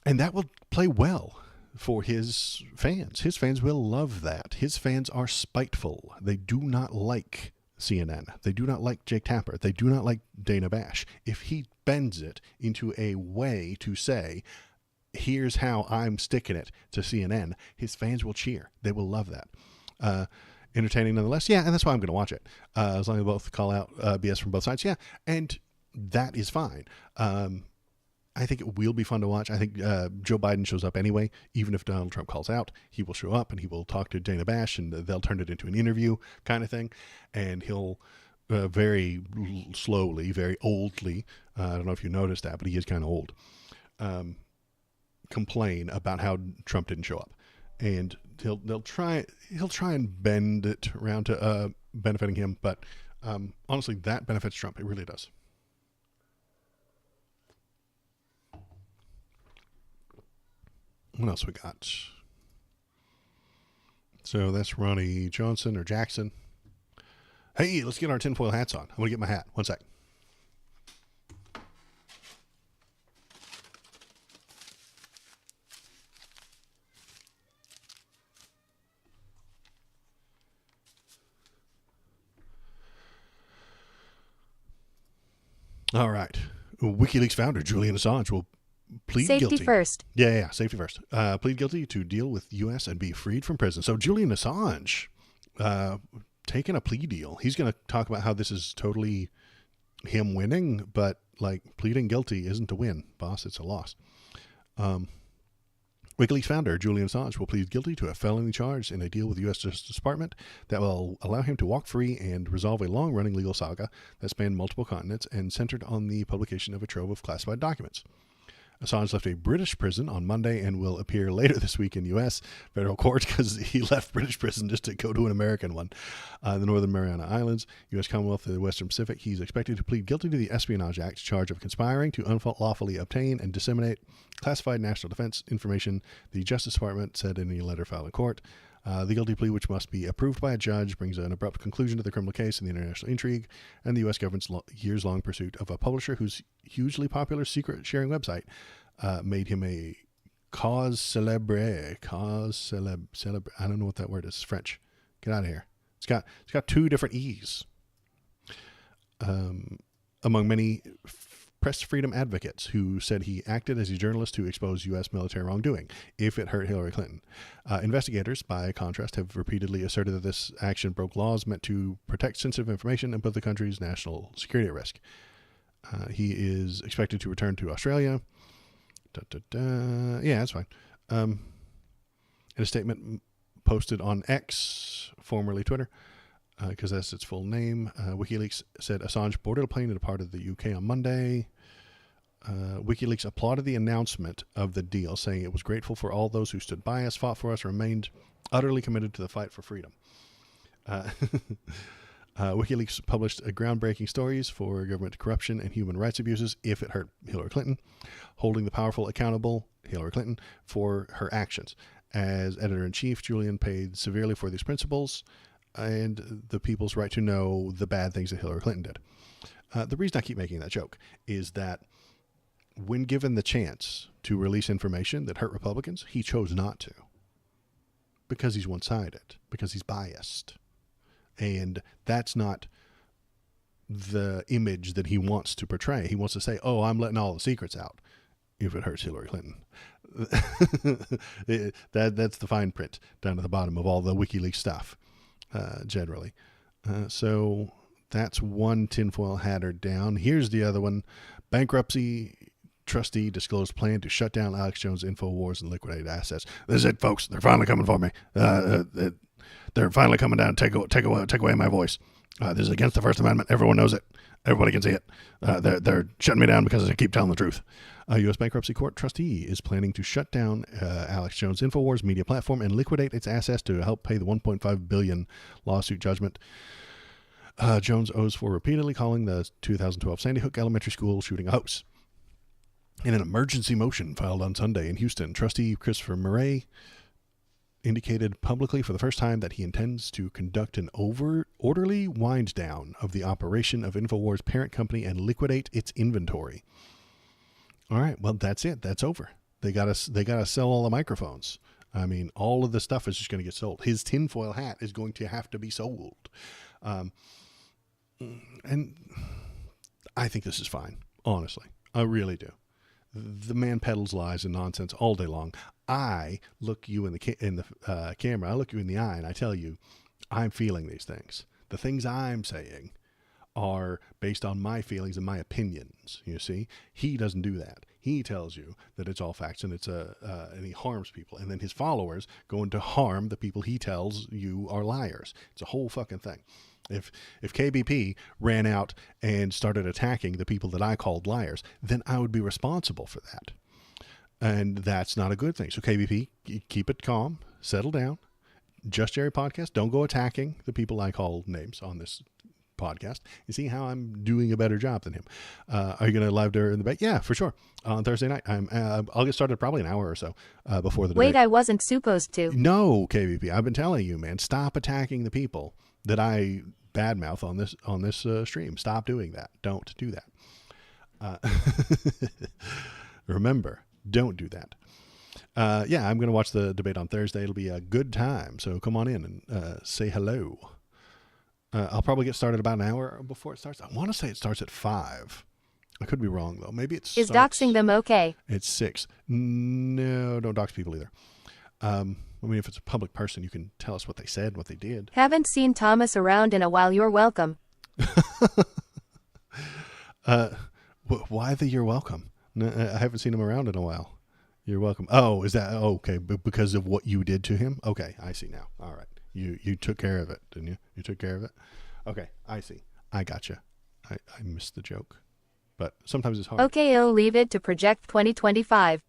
that will play well for his fans. His fans will love that. His fans are spiteful. They do not like CNN. They do not like Jake Tapper. They do not like Dana Bash. If he bends it into a way to say, here's how I'm sticking it to CNN, his fans will cheer. They will love that. Entertaining nonetheless. Yeah, and that's why I'm going to watch it. As long as both call out BS from both sides. Yeah, and that is fine. I think it will be fun to watch. I think Joe Biden shows up anyway. Even if Donald Trump calls out, he will show up and he will talk to Dana Bash, and they'll turn it into an interview kind of thing. And he'll very slowly, very oldly, I don't know if you noticed that, but he is kind of old, complain about how Trump didn't show up. And he'll try and bend it around to benefiting him. But honestly, that benefits Trump. It really does. What else we got? So that's Ronnie Johnson or Jackson. Hey, let's get our tinfoil hats on. I'm going to get my hat. One sec. All right. WikiLeaks founder Julian Assange will plead guilty. Safety first. Yeah, safety first. Plead guilty to deal with U.S. and be freed from prison. So Julian Assange taking a plea deal. He's going to talk about how this is totally him winning, but like pleading guilty isn't a win, boss. It's a loss. WikiLeaks founder Julian Assange will plead guilty to a felony charge in a deal with the U.S. Justice Department that will allow him to walk free and resolve a long-running legal saga that spanned multiple continents and centered on the publication of a trove of classified documents. Assange left a British prison on Monday and will appear later this week in U.S. federal court because he left British prison just to go to an American one. The Northern Mariana Islands, U.S. Commonwealth of the Western Pacific. He's expected to plead guilty to the Espionage Act charge of conspiring to unlawfully obtain and disseminate classified national defense information, the Justice Department said in a letter filed in court. The guilty plea, which must be approved by a judge, brings an abrupt conclusion to the criminal case and the international intrigue and the U.S. government's years-long pursuit of a publisher whose hugely popular secret-sharing website made him a cause célèbre. I don't know what that word is. It's French. Get out of here. It's got two different E's. Among many press freedom advocates who said he acted as a journalist to expose U.S. military wrongdoing if it hurt Hillary Clinton. Investigators, by contrast, have repeatedly asserted that this action broke laws meant to protect sensitive information and put the country's national security at risk. He is expected to return to Australia. Yeah, that's fine. In a statement posted on X, formerly Twitter, because that's its full name, WikiLeaks said Assange boarded a plane and departed the UK on Monday. WikiLeaks applauded the announcement of the deal, saying it was grateful for all those who stood by us, fought for us, remained utterly committed to the fight for freedom. Uh, WikiLeaks published groundbreaking stories for government corruption and human rights abuses if it hurt Hillary Clinton, holding the powerful accountable, Hillary Clinton, for her actions. As editor-in-chief, Julian paid severely for these principles and the people's right to know the bad things that Hillary Clinton did. The reason I keep making that joke is that when given the chance to release information that hurt Republicans, he chose not to. Because he's one-sided, because he's biased. And that's not the image that he wants to portray. He wants to say, oh, I'm letting all the secrets out if it hurts Hillary Clinton. That's the fine print down at the bottom of all the WikiLeaks stuff, generally. So that's one tinfoil hatter down. Here's the other one. Bankruptcy trustee disclosed plan to shut down Alex Jones' InfoWars and liquidate assets. This is it, folks. They're finally coming for me. They're finally coming down and take away my voice. This is against the First Amendment. Everyone knows it. Everybody can see it. They're shutting me down because I keep telling the truth. A U.S. bankruptcy court trustee is planning to shut down Alex Jones' InfoWars media platform and liquidate its assets to help pay the $1.5 billion lawsuit judgment Jones owes for repeatedly calling the 2012 Sandy Hook Elementary School shooting a hoax. In an emergency motion filed on Sunday in Houston, trustee Christopher Murray indicated publicly for the first time that he intends to conduct an orderly wind down of the operation of InfoWars' parent company and liquidate its inventory. All right, well, that's it. That's over. They gotta sell all the microphones. I mean, all of the stuff is just going to get sold. His tinfoil hat is going to have to be sold. And I think this is fine, honestly. I really do. The man peddles lies and nonsense all day long. I look you in the camera. I look you in the eye, and I tell you, I'm feeling these things. The things I'm saying are based on my feelings and my opinions. You see, he doesn't do that. He tells you that it's all facts and and he harms people, and then his followers go in to harm the people he tells you are liars. It's a whole fucking thing. If KBP ran out and started attacking the people that I called liars, then I would be responsible for that. And that's not a good thing. So KBP, keep it calm, settle down. Just Jerry Podcast, don't go attacking the people I call names on this podcast. You see how I'm doing a better job than him. Are you going to live during the debate? Yeah, for sure. On Thursday night. I'll get started probably an hour or so before the debate. Wait, I wasn't supposed to. No, KBP, I've been telling you, man, stop attacking the people that I badmouth on this stream. Stop doing that. Don't do that. Remember, don't do that. Yeah, I'm going to watch the debate on Thursday. It'll be a good time. So come on in and say hello. I'll probably get started about an hour before it starts. I want to say it starts at 5. I could be wrong, though. Maybe it's Is doxing them okay? It's 6. No, don't dox people either. I mean, if it's a public person, you can tell us what they said, what they did. Haven't seen Thomas around in a while. You're welcome. Why the you're welcome? No, I haven't seen him around in a while. You're welcome. Oh, is that okay? Because of what you did to him? Okay, I see now. All right. You took care of it, didn't you? You took care of it? Okay, I see. I gotcha. I missed the joke. But sometimes it's hard. Okay, I'll leave it to Project 2025.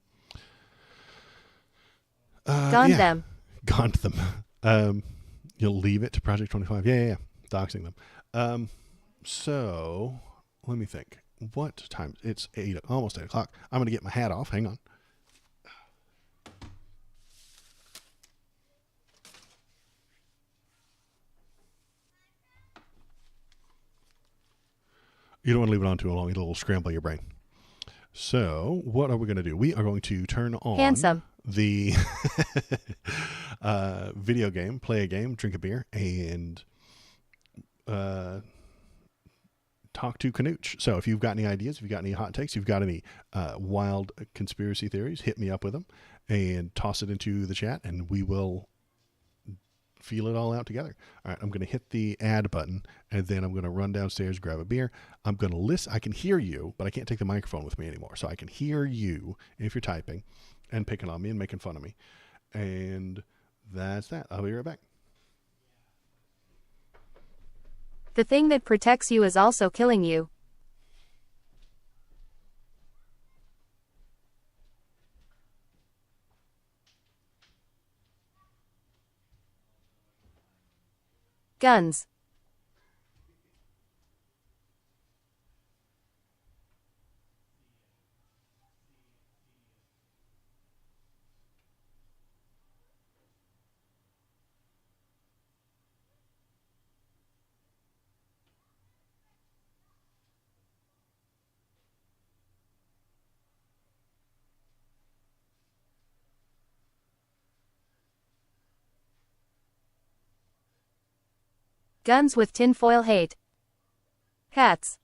Gaunt them. Gaunt them. You'll leave it to Project 25. Yeah. Doxing them. So, let me think. What time? It's almost 8 o'clock. I'm going to get my hat off. Hang on. You don't want to leave it on too long. It'll scramble your brain. So, what are we going to do? We are going to turn on the video game, play a game, drink a beer, and talk to Canooch. So, if you've got any ideas, if you've got any hot takes, if you've got any wild conspiracy theories, hit me up with them and toss it into the chat, and we will feel it all out together. All right, I'm going to hit the add button, and then I'm going to run downstairs, grab a beer. I'm going to listen. I can hear you, but I can't take the microphone with me anymore. So I can hear you if you're typing and picking on me and making fun of me. And that's that. I'll be right back. The thing that protects you is also killing you. Guns. Guns with tinfoil hate. Hats.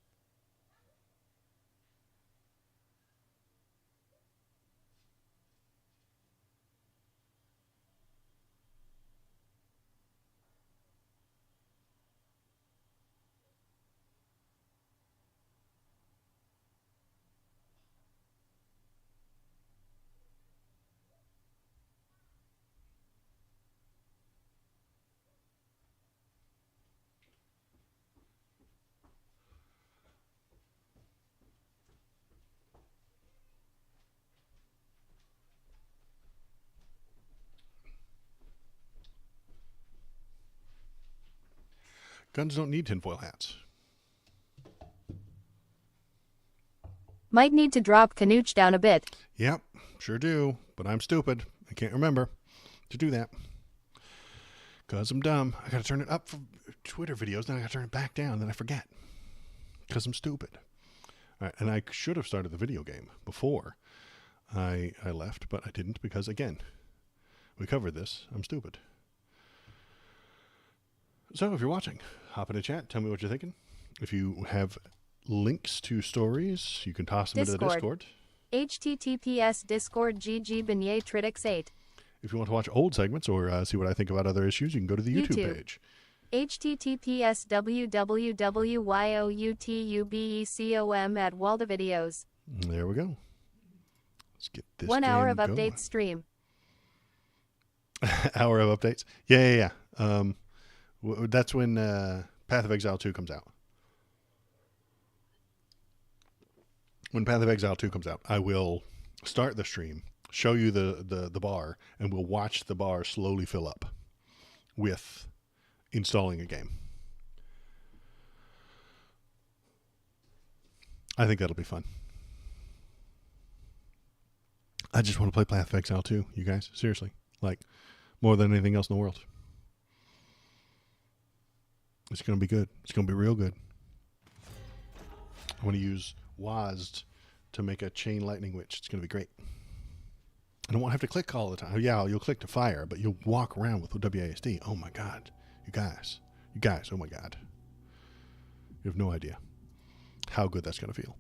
Guns don't need tinfoil hats. Might need to drop Canooch down a bit. Yep, sure do. But I'm stupid. I can't remember to do that. Because I'm dumb. I got to turn it up for Twitter videos, then I got to turn it back down, then I forget. Because I'm stupid. All right, and I should have started the video game before I left, but I didn't because, again, we covered this. I'm stupid. So if you're watching, hop in the chat. Tell me what you're thinking. If you have links to stories, you can toss them into the Discord. https Discord GG Beignet Tridix 8. If you want to watch old segments or see what I think about other issues, you can go to the YouTube page. https www.youtubecom at waldovideos. There we go. Let's get this 1 hour of going. updates stream. Hour of updates? Yeah. That's when Path of Exile 2 comes out. When Path of Exile 2 comes out, I will start the stream, show you the bar, and we'll watch the bar slowly fill up with installing a game. I think that'll be fun. I just want to play Path of Exile 2, you guys. Seriously. Like, more than anything else in the world. It's going to be good. It's going to be real good. I want to use WASD to make a chain lightning witch. It's going to be great. I don't want to have to click all the time. Yeah, you'll click to fire, but you'll walk around with WASD. Oh my God. You guys, oh my God. You have no idea how good that's going to feel.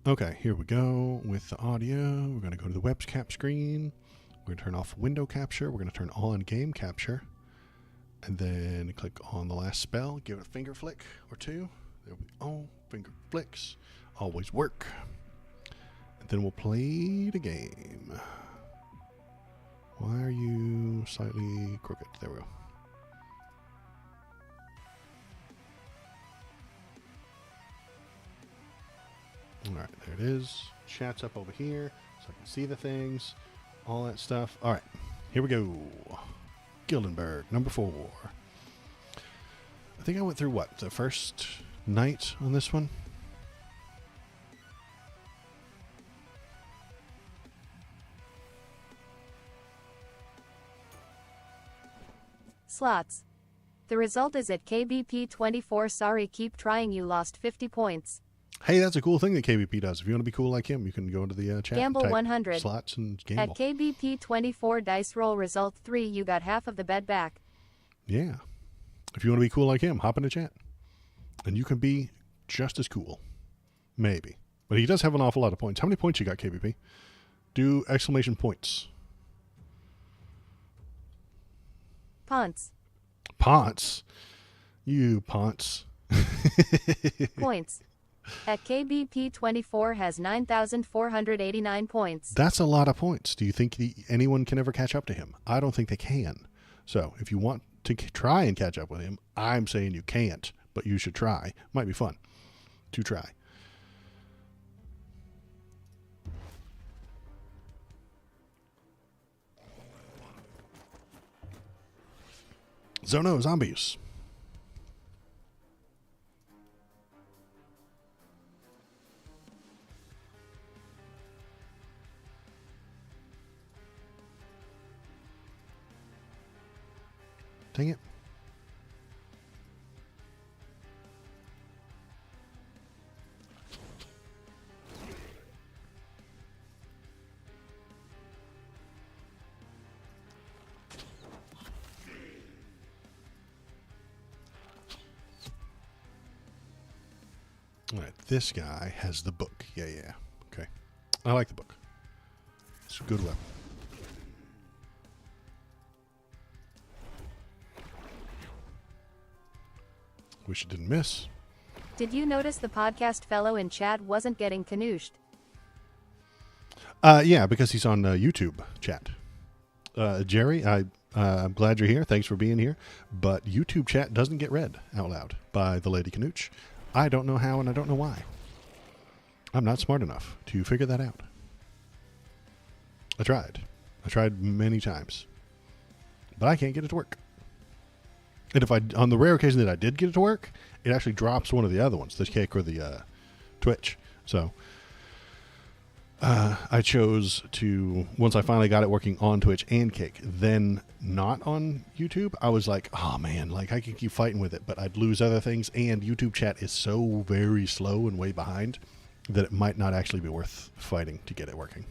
Okay, here we go with the audio. We're going to go to the webcam screen. We're going to turn off window capture. We're going to turn on game capture. And then click on the last spell. Give it a finger flick or two. There we go. Finger flicks. Always work. And then we'll play the game. Why are you slightly crooked? There we go. All right, there it is. Chat's up over here so I can see the things, all that stuff. All right, here we go. Gildenberg, number 4. I think I went through what? The first night on this one? Slots. The result is at KBP 24. Sorry, keep trying. You lost 50 points. Hey, that's a cool thing that KBP does. If you want to be cool like him, you can go into the chat. Gamble and type 100. Slots and gamble. At KBP 24 dice roll result 3, you got half of the bet back. Yeah. If you want to be cool like him, hop in the chat. And you can be just as cool. Maybe. But he does have an awful lot of points. How many points you got, KBP? Do exclamation points. Ponce. Ponce? You Ponce. Points. At KBP 24 has 9,489 points. That's a lot of points. Do you think anyone can ever catch up to him? I don't think they can. So if you want to try and catch up with him, I'm saying you can't, but you should try. Might be fun to try. Zono, zombies. Dang it. All right, this guy has the book. Yeah. Okay. I like the book. It's a good weapon. Wish it didn't miss. Did you notice the podcast fellow in chat wasn't getting canooshed? Yeah, because he's on YouTube chat. Jerry, I'm glad you're here. Thanks for being here. But YouTube chat doesn't get read out loud by the Lady Canooch. I don't know how, and I don't know why. I'm not smart enough to figure that out. I tried many times, but I can't get it to work. And if on the rare occasion that I did get it to work, it actually drops one of the other ones, the Kick or the Twitch. So I chose to, once I finally got it working on Twitch and Kick, then not on YouTube, I was like, oh man, like I could keep fighting with it, but I'd lose other things, and YouTube chat is so very slow and way behind that it might not actually be worth fighting to get it working.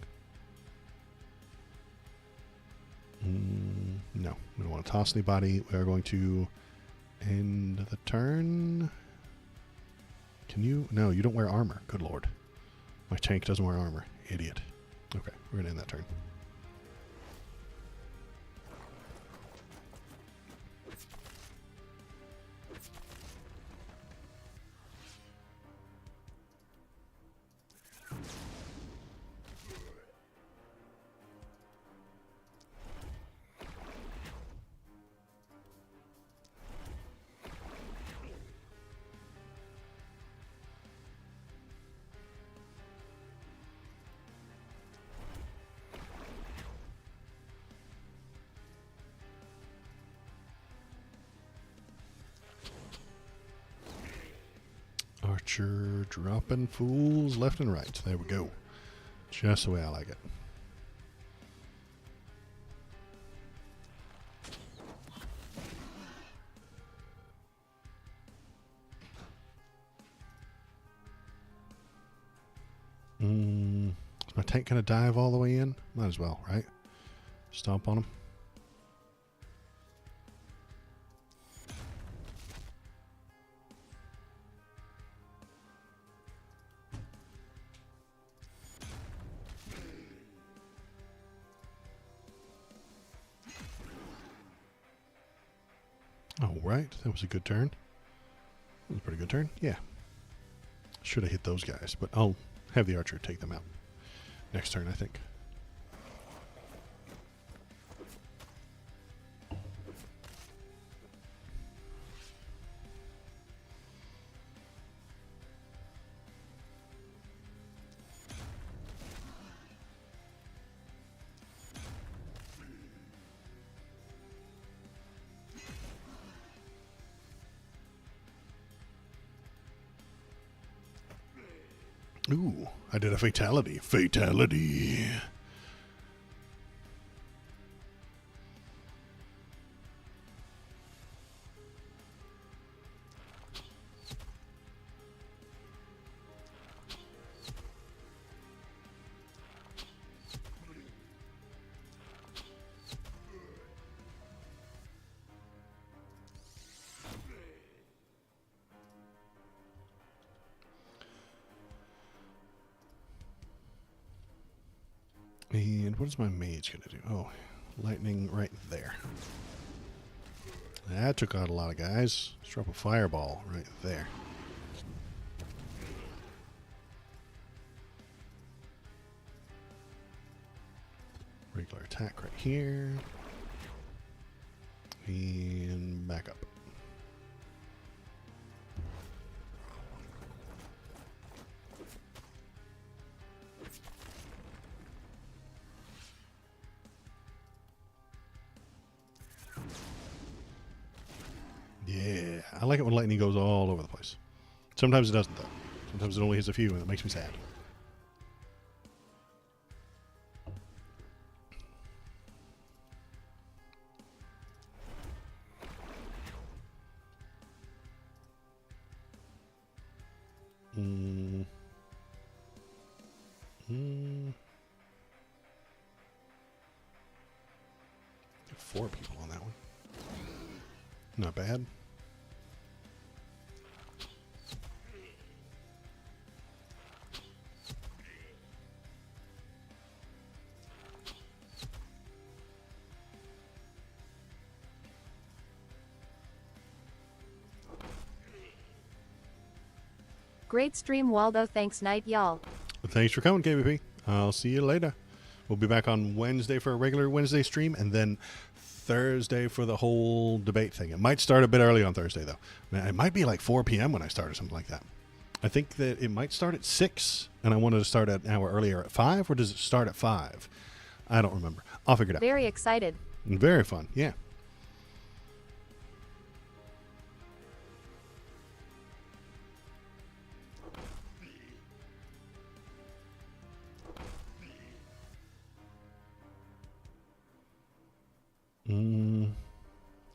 No, we don't want to toss anybody. We are going to end the turn. Can you? No, you don't wear armor. Good lord. My tank doesn't wear armor. Idiot. Okay, we're going to end that turn. Archer dropping fools left and right. There we go. Just the way I like it. Is my tank going to dive all the way in? Might as well, right? Stomp on him. All right, that was a good turn. That was a pretty good turn. Yeah. Should have hit those guys, but I'll have the archer take them out next turn, I think. Ooh, I did a fatality. Fatality. And what is my mage going to do? Oh, lightning right there. That took out a lot of guys. Let's drop a fireball right there. Regular attack right here. And back up. Yeah, I like it when lightning goes all over the place. Sometimes it doesn't, though. Sometimes it only hits a few, and it makes me sad. Mm. 4 people on that one. Not bad. Great stream, Waldo. Thanks, night, y'all. Thanks for coming, KBP. I'll see you later. We'll be back on Wednesday for a regular Wednesday stream, and then Thursday for the whole debate thing. It might start a bit early on Thursday, though. It might be like 4 p.m. when I start or something like that. I think that it might start at 6, and I wanted to start an hour earlier at 5, or does it start at 5? I don't remember. I'll figure it out. Very excited. Very fun, yeah.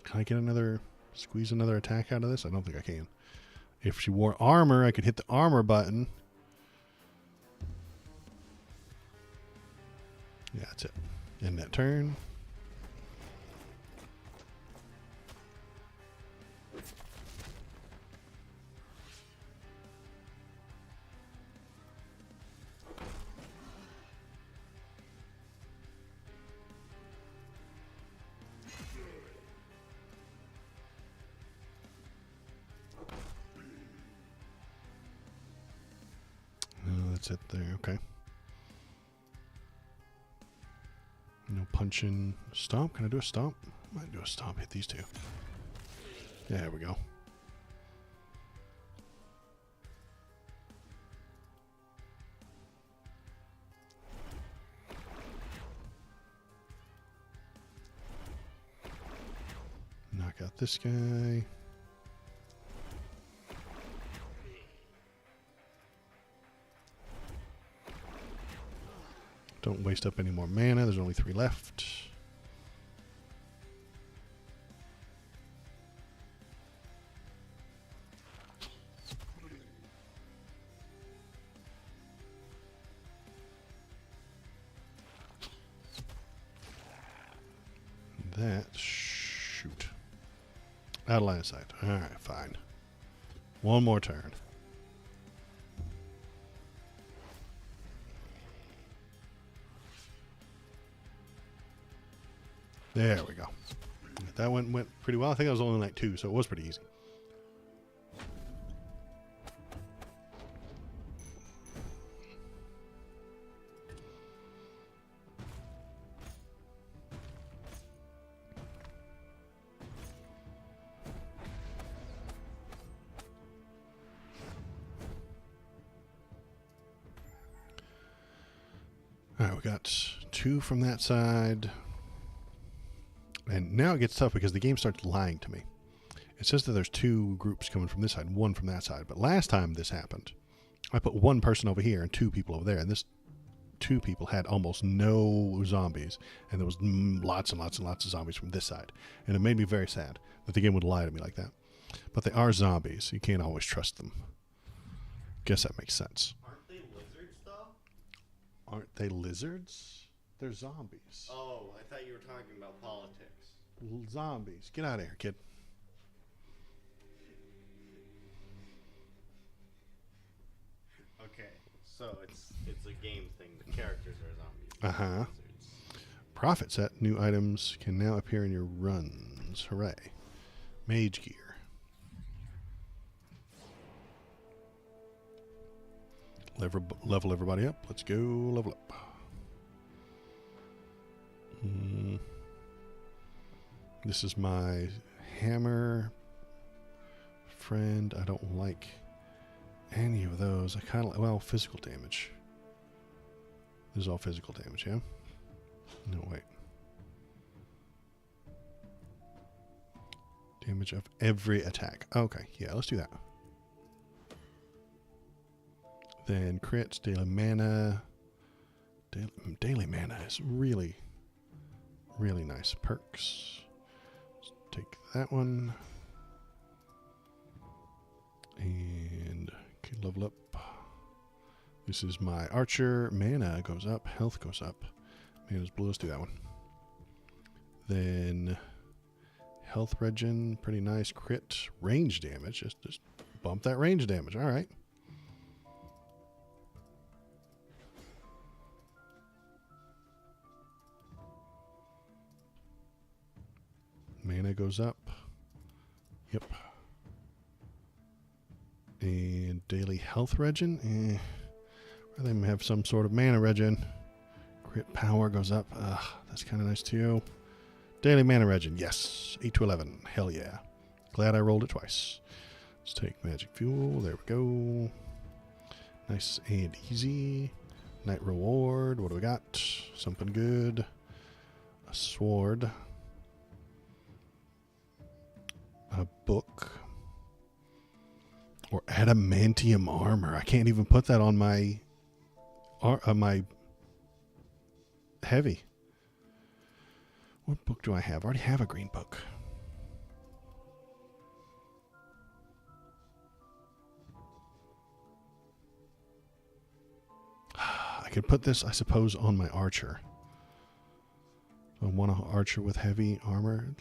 Can I get squeeze another attack out of this? I don't think I can. If she wore armor, I could hit the armor button. Yeah, that's it. End that turn. That's it there. Okay. No punching. Stomp. Can I do a stomp? Might do a stomp. Hit these 2. There we go. Knock out this guy. Don't waste up any more mana. There's only 3 left. That shoot. Out of line of sight. All right, fine. One more turn. There we go. That went pretty well. I think I was only like 2, so it was pretty easy. All right, we got 2 from that side. And now it gets tough because the game starts lying to me. It says that there's 2 groups coming from this side and 1 from that side. But last time this happened, I put 1 person over here and 2 people over there. And this 2 people had almost no zombies. And there was lots and lots and lots of zombies from this side. And it made me very sad that the game would lie to me like that. But they are zombies. So you can't always trust them. Guess that makes sense. Aren't they lizards, though? Aren't they lizards? They're zombies. Oh, I thought you were talking about politics. Zombies. Get out of here, kid. Okay, so it's a game thing. The characters are zombies. Uh-huh. Profit set. New items can now appear in your runs. Hooray. Mage gear. Level everybody up. Let's go level up. This is my hammer friend. I don't like any of those. I kind of like, well, physical damage. This is all physical damage, yeah? No, wait. Damage of every attack. Okay, yeah, let's do that. Then crits, daily mana. Daily mana is really, really nice. Perks. Let's take that one. And level up. This is my archer. Mana goes up. Health goes up. Mana's blue. Let's do that one. Then health regen. Pretty nice. Crit. Range damage. Just bump that range damage. All right. Mana goes up. Yep. And daily health regen. Rather than have some sort of mana regen. Crit power goes up. That's kind of nice too. Daily mana regen. Yes. 8 to 11. Hell yeah. Glad I rolled it twice. Let's take magic fuel. There we go. Nice and easy. Night reward. What do we got? Something good. A sword. A book. Or adamantium armor. I can't even put that on my my heavy. What book do I have? I already have a green book. I could put this, I suppose, on my archer. So I want an archer with heavy armor.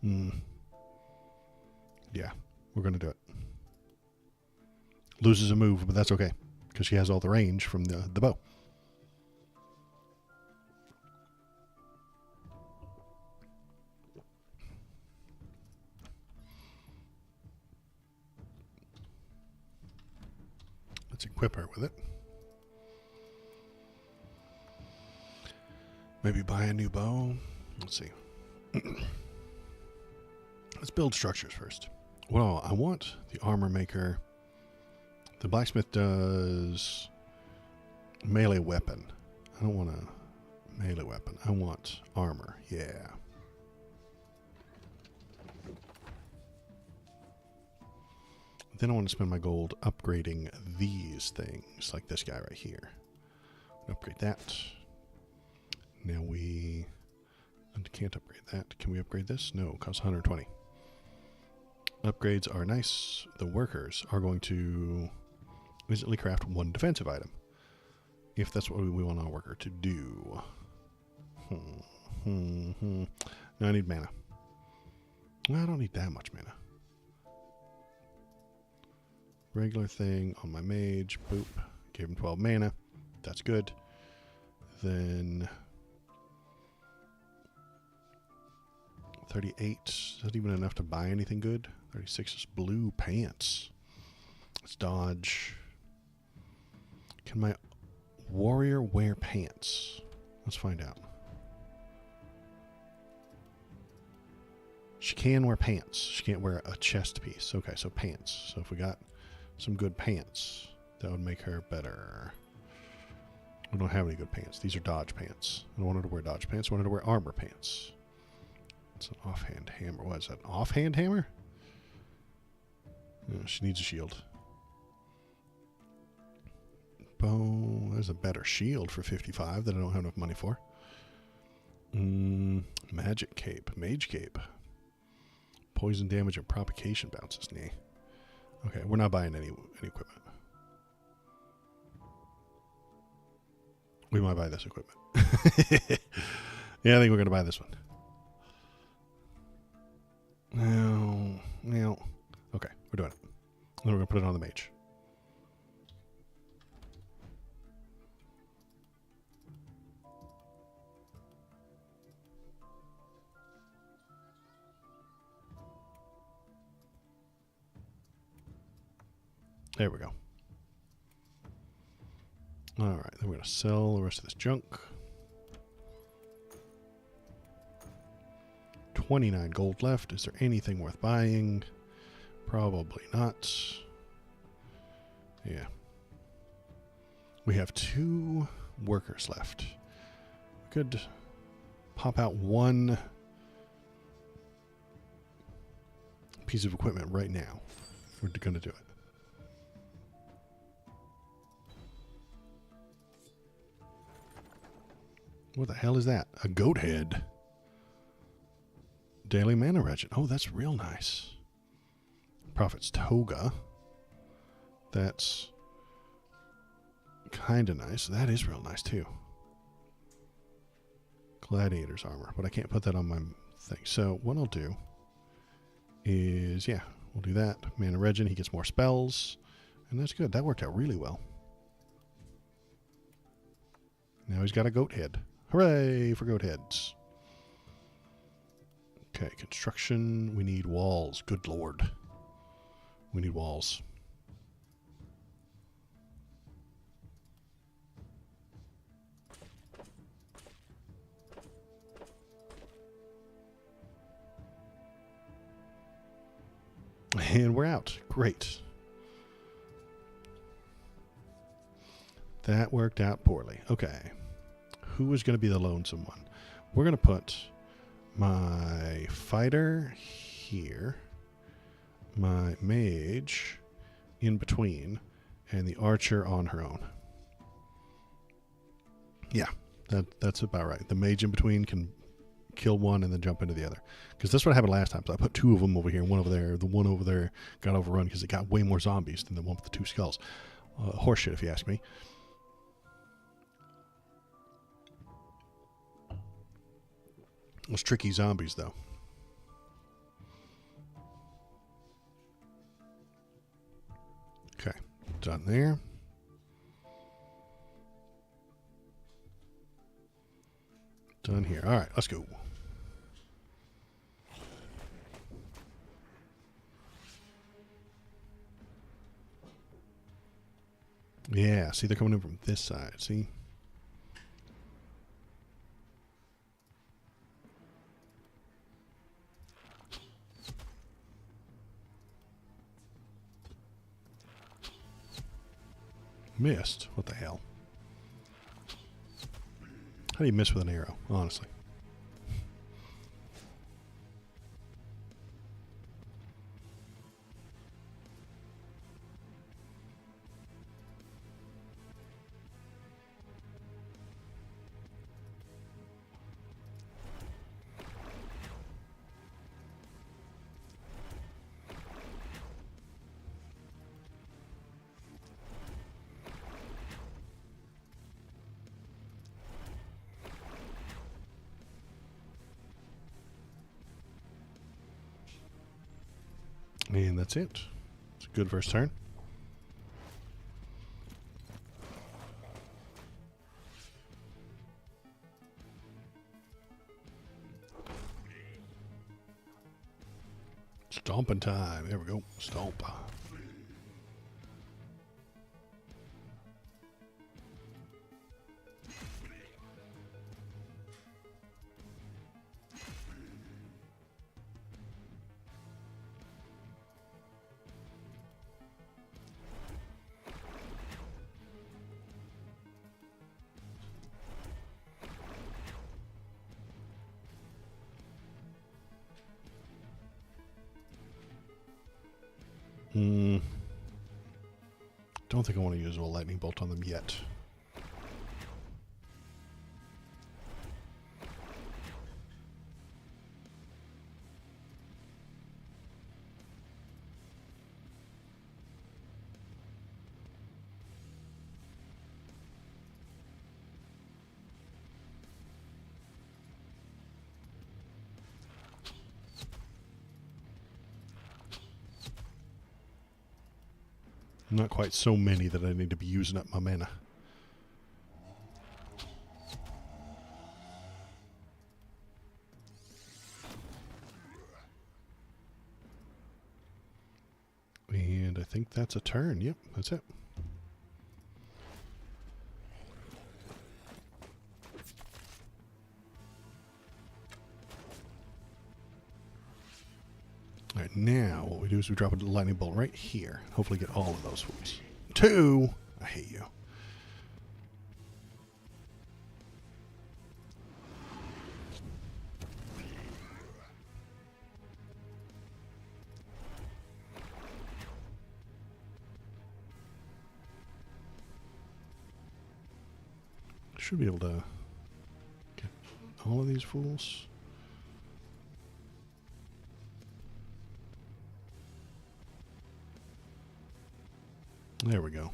Yeah, we're going to do it. Loses a move, but that's okay. Because she has all the range from the bow. Let's equip her with it. Maybe buy a new bow. Let's see. Let's build structures first. Well, I want the armor maker. The blacksmith does melee weapon. I don't want a melee weapon. I want armor. Yeah. Then I want to spend my gold upgrading these things, like this guy right here. Upgrade that. Now we can't upgrade that. Can we upgrade this? No, it costs 120. Upgrades are nice. The workers are going to instantly craft one defensive item, if that's what we want our worker to do. No, I need mana. I don't need that much mana. Regular thing on my mage. Boop. Gave him 12 mana. That's good. Then 38. Is that even enough to buy anything good? 36 is blue pants. Let's dodge. Can my warrior wear pants? Let's find out. She can wear pants. She can't wear a chest piece. Okay, so pants. So if we got some good pants, that would make her better. We don't have any good pants. These are dodge pants. I don't want her to wear dodge pants. I want her to wear armor pants. It's an offhand hammer. What is that? An offhand hammer? No, she needs a shield. Bow. There's a better shield for 55 that I don't have enough money for. Magic cape. Mage cape. Poison damage and propagation bounces. Nah. Okay, we're not buying any equipment. We might buy this equipment. Yeah, I think we're going to buy this one. No. Okay, we're doing it. Then we're going to put it on the mage. There we go. All right, then we're going to sell the rest of this junk. 29 gold left. Is there anything worth buying? Probably not. Yeah. We have 2 workers left. We could pop out one piece of equipment right now. We're going to do it. What the hell is that? A goat head. Daily mana regen. Oh, that's real nice. Prophet's toga. That's kind of nice. That is real nice, too. Gladiator's armor, but I can't put that on my thing. So what I'll do is, yeah, we'll do that. Mana Regen, he gets more spells, and that's good. That worked out really well. Now he's got a goat head. Hooray for goat heads. Okay, construction. We need walls. Good lord. We need walls. And we're out. Great. That worked out poorly. Okay. Who is going to be the lonesome one? We're going to put my fighter here, my mage in between, and the archer on her own. Yeah, that's about right. The mage in between can kill one and then jump into the other. Because that's what happened last time. So I put two of them over here and one over there. The one over there got overrun because it got way more zombies than the one with the two skulls. Horseshit, if you ask me. Those tricky zombies, though. Okay, done there. Done here. All right, let's go. Yeah, see, they're coming in from this side, see? Missed? What the hell? How do you miss with an arrow, honestly? And that's it. It's a good first turn. Stomping time. There we go. Stomp. Don't think I want to use a lightning bolt on them yet. Not quite so many that I need to be using up my mana. And I think that's a turn. Yep, that's it. All right, now what we do is we drop a lightning bolt right here. Hopefully get all of those fools. 2! I hate you. Should be able to get all of these fools. There we go.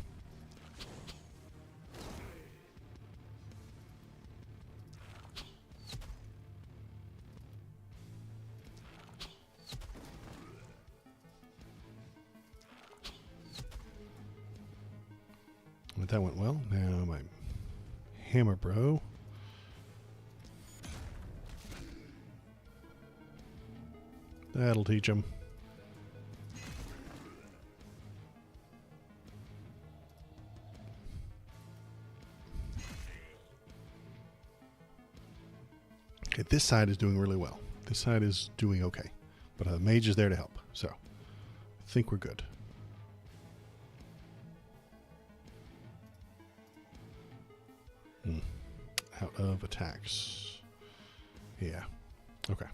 Alright, that went well. Now my hammer bro. That'll teach him. Okay, this side is doing really well. This side is doing okay. But the mage is there to help. So, I think we're good. Out of attacks. Yeah. Okay.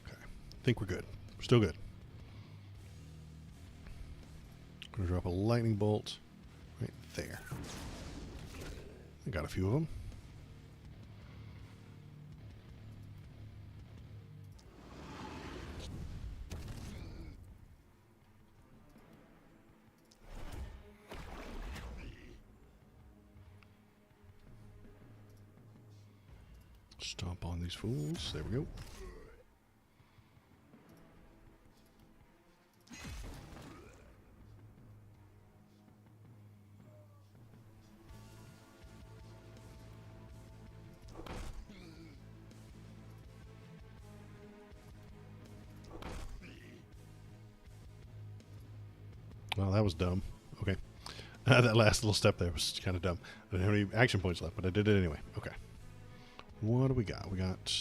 Okay. I think we're good. We're still good. Gonna drop a lightning bolt right there. I got a few of them. Stomp on these fools. There we go. Well, that was dumb. Okay. That last little step there was kind of dumb. I didn't have any action points left, but I did it anyway. Okay. What do we got? We got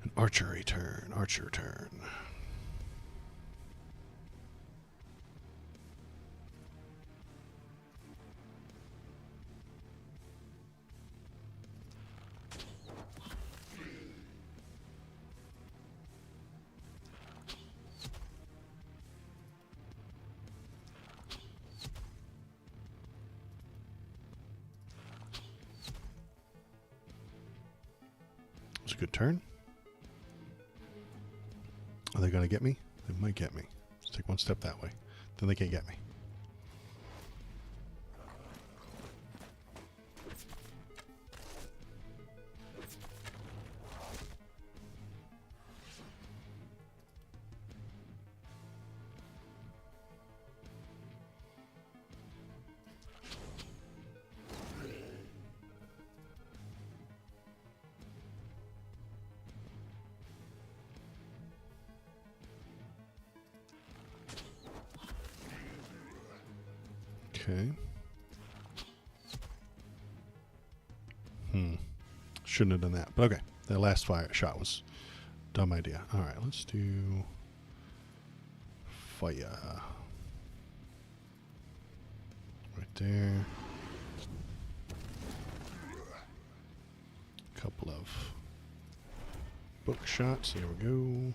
an archery turn. Archer turn. It's a good turn. Are they going to get me? They might get me. Let's take one step that way. Then they can't get me. Okay. Shouldn't have done that. But okay. That last shot was a dumb idea. Alright, let's do fire. Right there. Couple of book shots. There we go.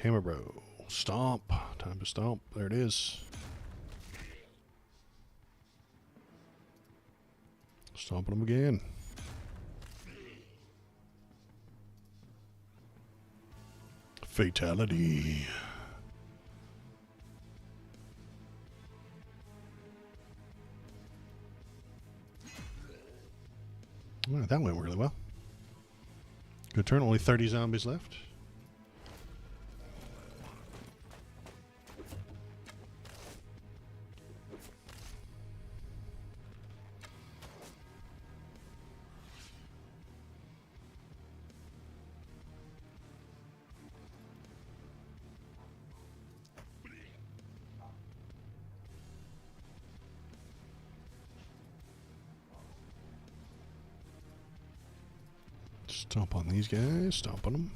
Hammer bro. Stomp. Time to stomp. There it is. Stomping them again. Fatality. Well, that went really well. Good turn. Only 30 zombies left. Stomp on these guys. Stomp on them.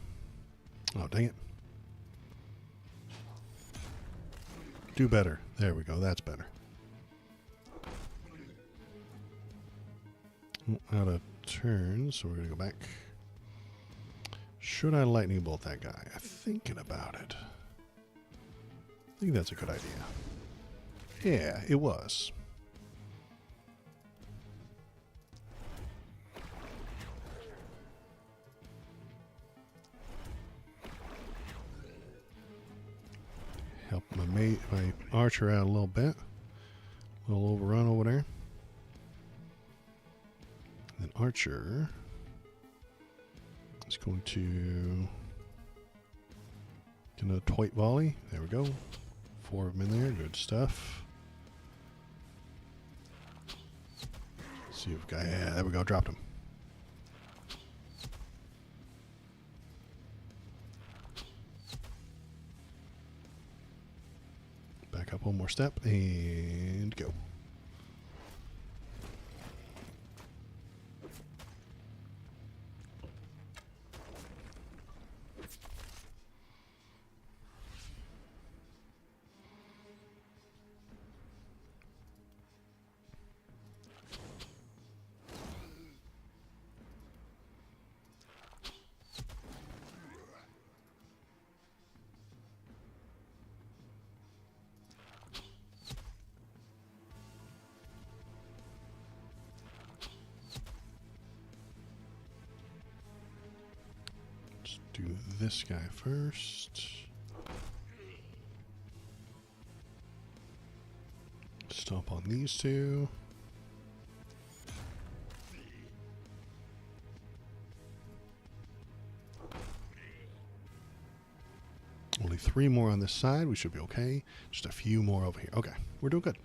Oh, dang it. Do better. There we go. That's better. Out of turn, so we're going to go back. Should I lightning bolt that guy? I'm thinking about it. I think that's a good idea. Yeah, it was. my archer out a little bit. A little overrun over there. And then archer is going to get another twite volley. There we go. 4 of them in there. Good stuff. Let's see if guy. Yeah, there we go. Dropped him. Back up one more step and go. Do this guy first. Stomp on these two. Only 3 more on this side. We should be okay. Just a few more over here. Okay, we're doing good.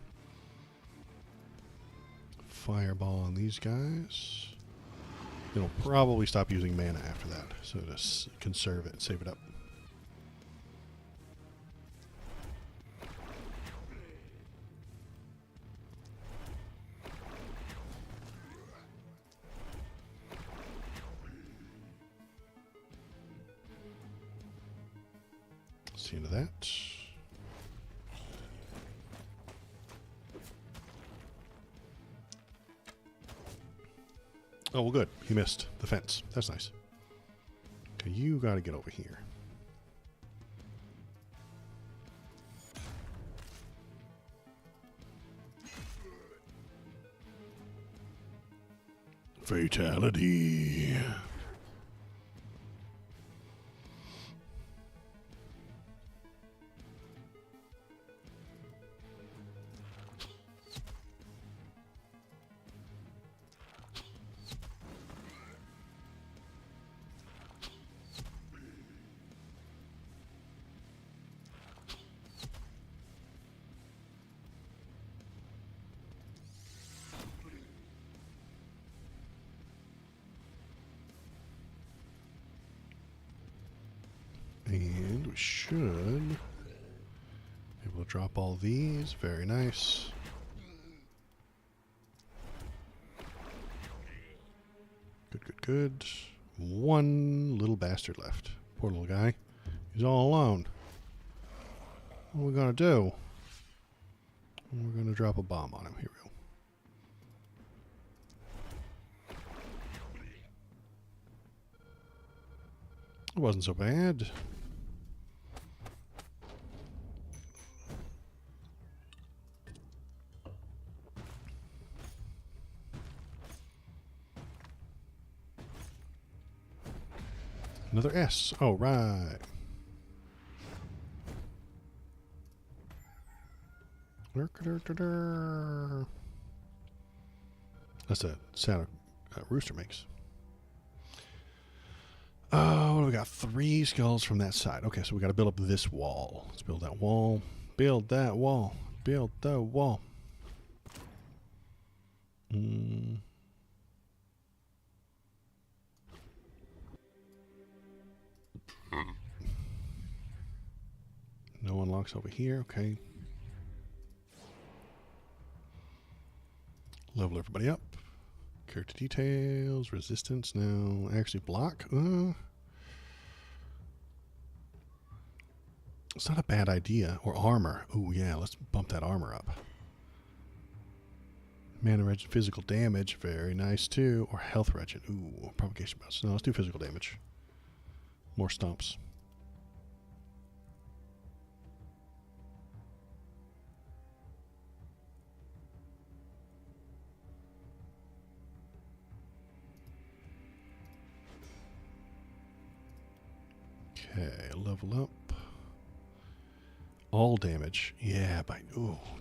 Fireball on these guys. It'll probably stop using mana after that, so just conserve it and save it up. That's the end of that. Oh, well, good. He missed the fence. That's nice. Okay, you got to get over here. Fatality. And we should be able to drop all these. Very nice. Good, good, good. One little bastard left. Poor little guy. He's all alone. What are we going to do? We're going to drop a bomb on him. Here we go. It wasn't so bad. Another S. Oh, right. That's the sound a rooster makes. Oh, what do we got? 3 skulls from that side. Okay, so we got to build up this wall. Let's build that wall. Build that wall. Build the wall. No unlocks over here. Okay. Level everybody up. Character details. Resistance. No. Actually block. It's not a bad idea. Or armor. Oh, yeah. Let's bump that armor up. Mana regen, physical damage. Very nice, too. Or health regen. Ooh, propagation bounce. No, let's do physical damage. More stomps. Okay, level up. all damage. Yeah, by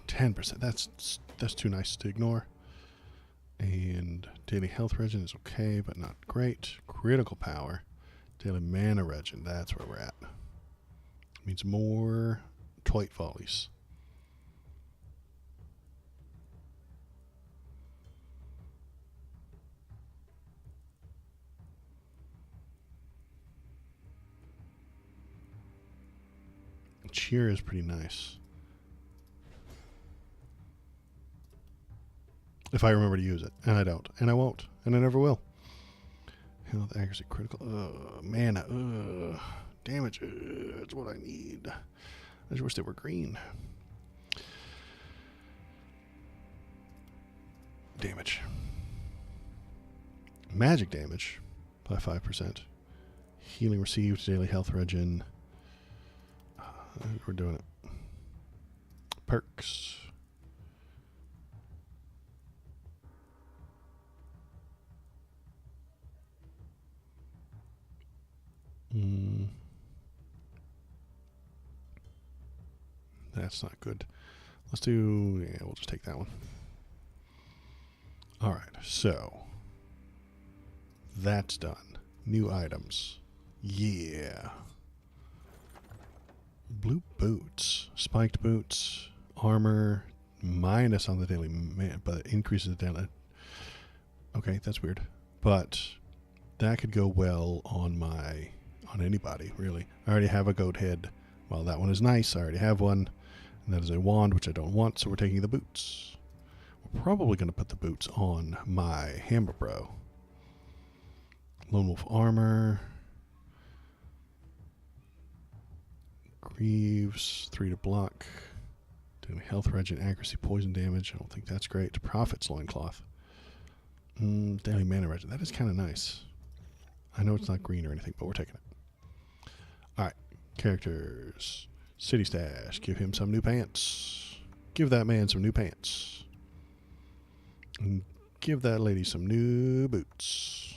10%. That's too nice to ignore. And daily health regen is okay, but not great. Critical power. Daily mana regen. That's where we're at. Means more twite volleys. Cheer is pretty nice. If I remember to use it. And I don't. And I won't. And I never will. Health, accuracy, critical. Mana. Damage. That's what I need. I just wish they were green. Damage. Magic damage by 5%. Healing received. Daily health regen. We're doing it. Perks. That's not good. Let's do, yeah, we'll just take that one. All right, so that's done. New items. Yeah. Blue boots, spiked boots, armor, minus on the daily, but increases the daily. Okay, that's weird, but that could go well on anybody really. I already have a goat head. Well, that one is nice. I already have one, and that is a wand, which I don't want. So we're taking the boots. We're probably going to put the boots on my Hammer Bro. Lone Wolf armor. Greaves, 3 to block. Doing health regen, accuracy, poison damage. I don't think that's great. Prophet's loincloth. Daily mana regen. That is kind of nice. I know it's not green or anything, but we're taking it. Alright. Characters. City stash. Give him some new pants. Give that man some new pants. And give that lady some new boots.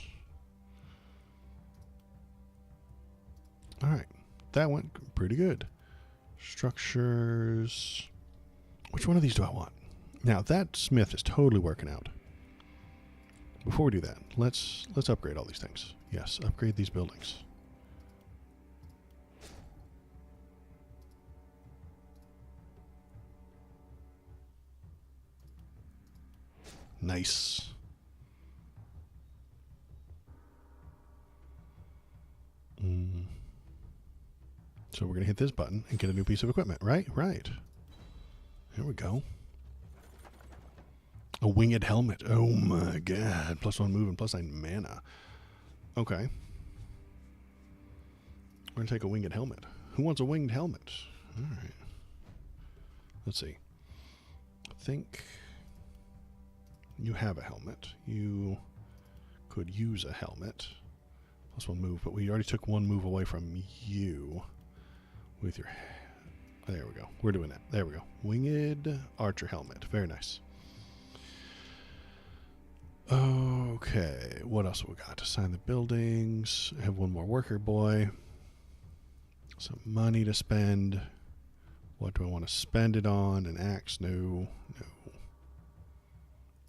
Alright. That went pretty good. Structures. Which one of these do I want? Now that smith is totally working out. Before we do that, let's upgrade all these things. Yes, upgrade these buildings. Nice. So we're going to hit this button and get a new piece of equipment, right? Right. Here we go. A winged helmet. Oh my god. +1 move and +9 mana. Okay. We're going to take a winged helmet. Who wants a winged helmet? Alright. Let's see. I think you have a helmet. You could use a helmet. +1 move, but we already took 1 move away from you. With your... There we go. We're doing that. There we go. Winged archer helmet. Very nice. Okay. What else have we got? Assign the buildings. I have 1 more worker boy. Some money to spend. What do I want to spend it on? An axe? No. No.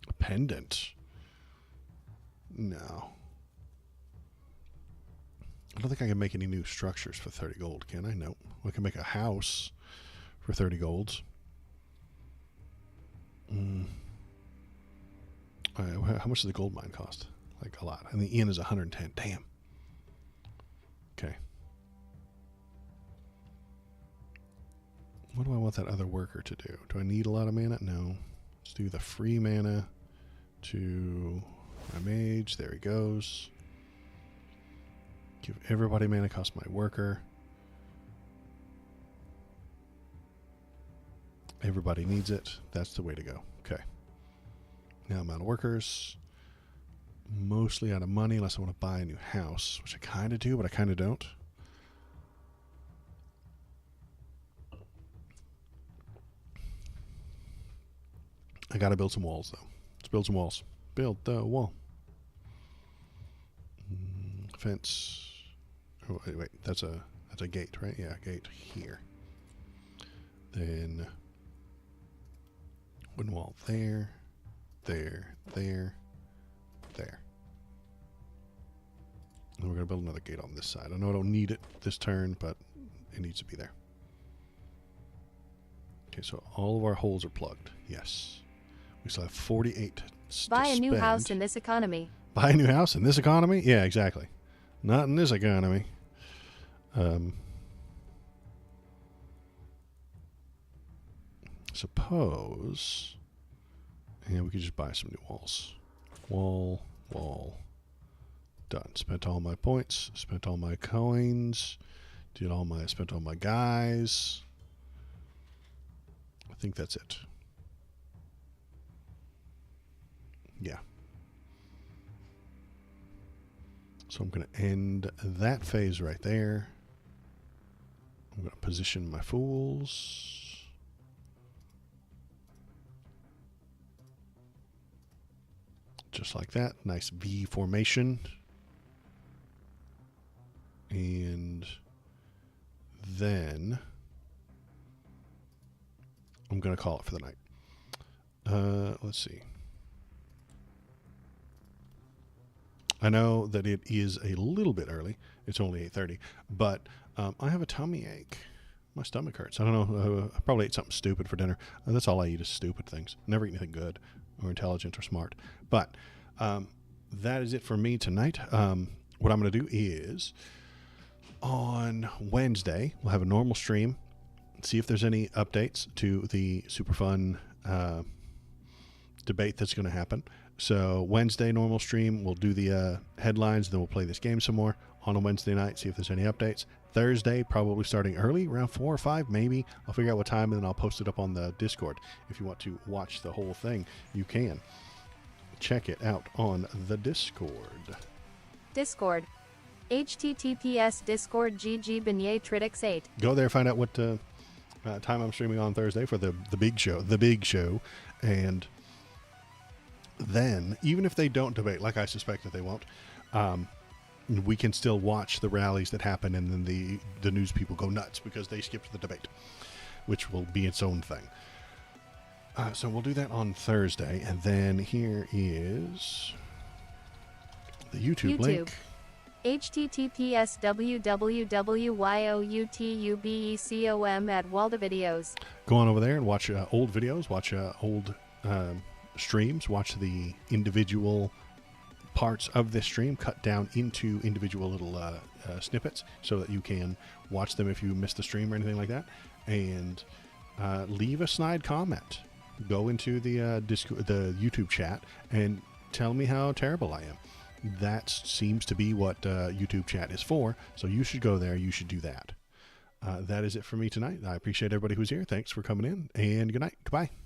A pendant? No. I don't think I can make any new structures for 30 gold, can I? No. I can make a house for 30 golds. How much does the gold mine cost? Like a lot. And the inn is 110. Damn. Okay. What do I want that other worker to do? Do I need a lot of mana? No. Let's do the free mana to my mage. There he goes. Give everybody mana cost my worker. Everybody needs it. That's the way to go. Okay. Now I'm out of workers. Mostly out of money unless I want to buy a new house, which I kind of do, but I kind of don't. I got to build some walls, though. Let's build some walls. Build the wall. Fence. Oh, wait. That's a gate, right? Yeah, gate here. Then wooden wall there, there, there, there. And we're going to build another gate on this side. I know I don't need it this turn, but it needs to be there. Okay, so all of our holes are plugged. Yes. We still have 48 Buy a new house in this economy. Buy a new house in this economy? Yeah, exactly. Not in this economy. Suppose... Yeah, we could just buy some new walls. Wall, wall. Done. Spent all my points. Spent all my coins. Spent all my guys. I think that's it. Yeah. So I'm going to end that phase right there. I'm going to position my fools. Just like that. Nice V formation. And then I'm going to call it for the night. Let's see. I know that it is a little bit early. It's only 8:30, but I have a tummy ache. My stomach hurts. I don't know. I probably ate something stupid for dinner. That's all I eat is stupid things. Never eat anything good or intelligent or smart. But that is it for me tonight. What I'm going to do is on Wednesday, we'll have a normal stream. See if there's any updates to the super fun debate that's going to happen. So Wednesday, normal stream, we'll do the headlines, then we'll play this game some more on a Wednesday night, see if there's any updates. Thursday, probably starting early, around 4 or 5, maybe. I'll figure out what time, and then I'll post it up on the Discord. If you want to watch the whole thing, you can. Check it out on the Discord. Discord. https discord gg beignet tridix 8. Go there, find out what time I'm streaming on Thursday for the big show. And then, even if they don't debate, like I suspect that they won't, we can still watch the rallies that happen, and then the news people go nuts because they skipped the debate, which will be its own thing. So we'll do that on Thursday, and then here is the YouTube link. https www.youtubecom at waldovideos. Go on over there and watch old videos, watch old streams, watch the individual parts of this stream cut down into individual little snippets so that you can watch them if you missed the stream or anything like that, and leave a snide comment. Go into the YouTube chat and tell me how terrible I am. That seems to be what YouTube chat is for, so you should go there. You should do that. That is it for me tonight. I appreciate everybody who's here. Thanks for coming in, and good night. Goodbye.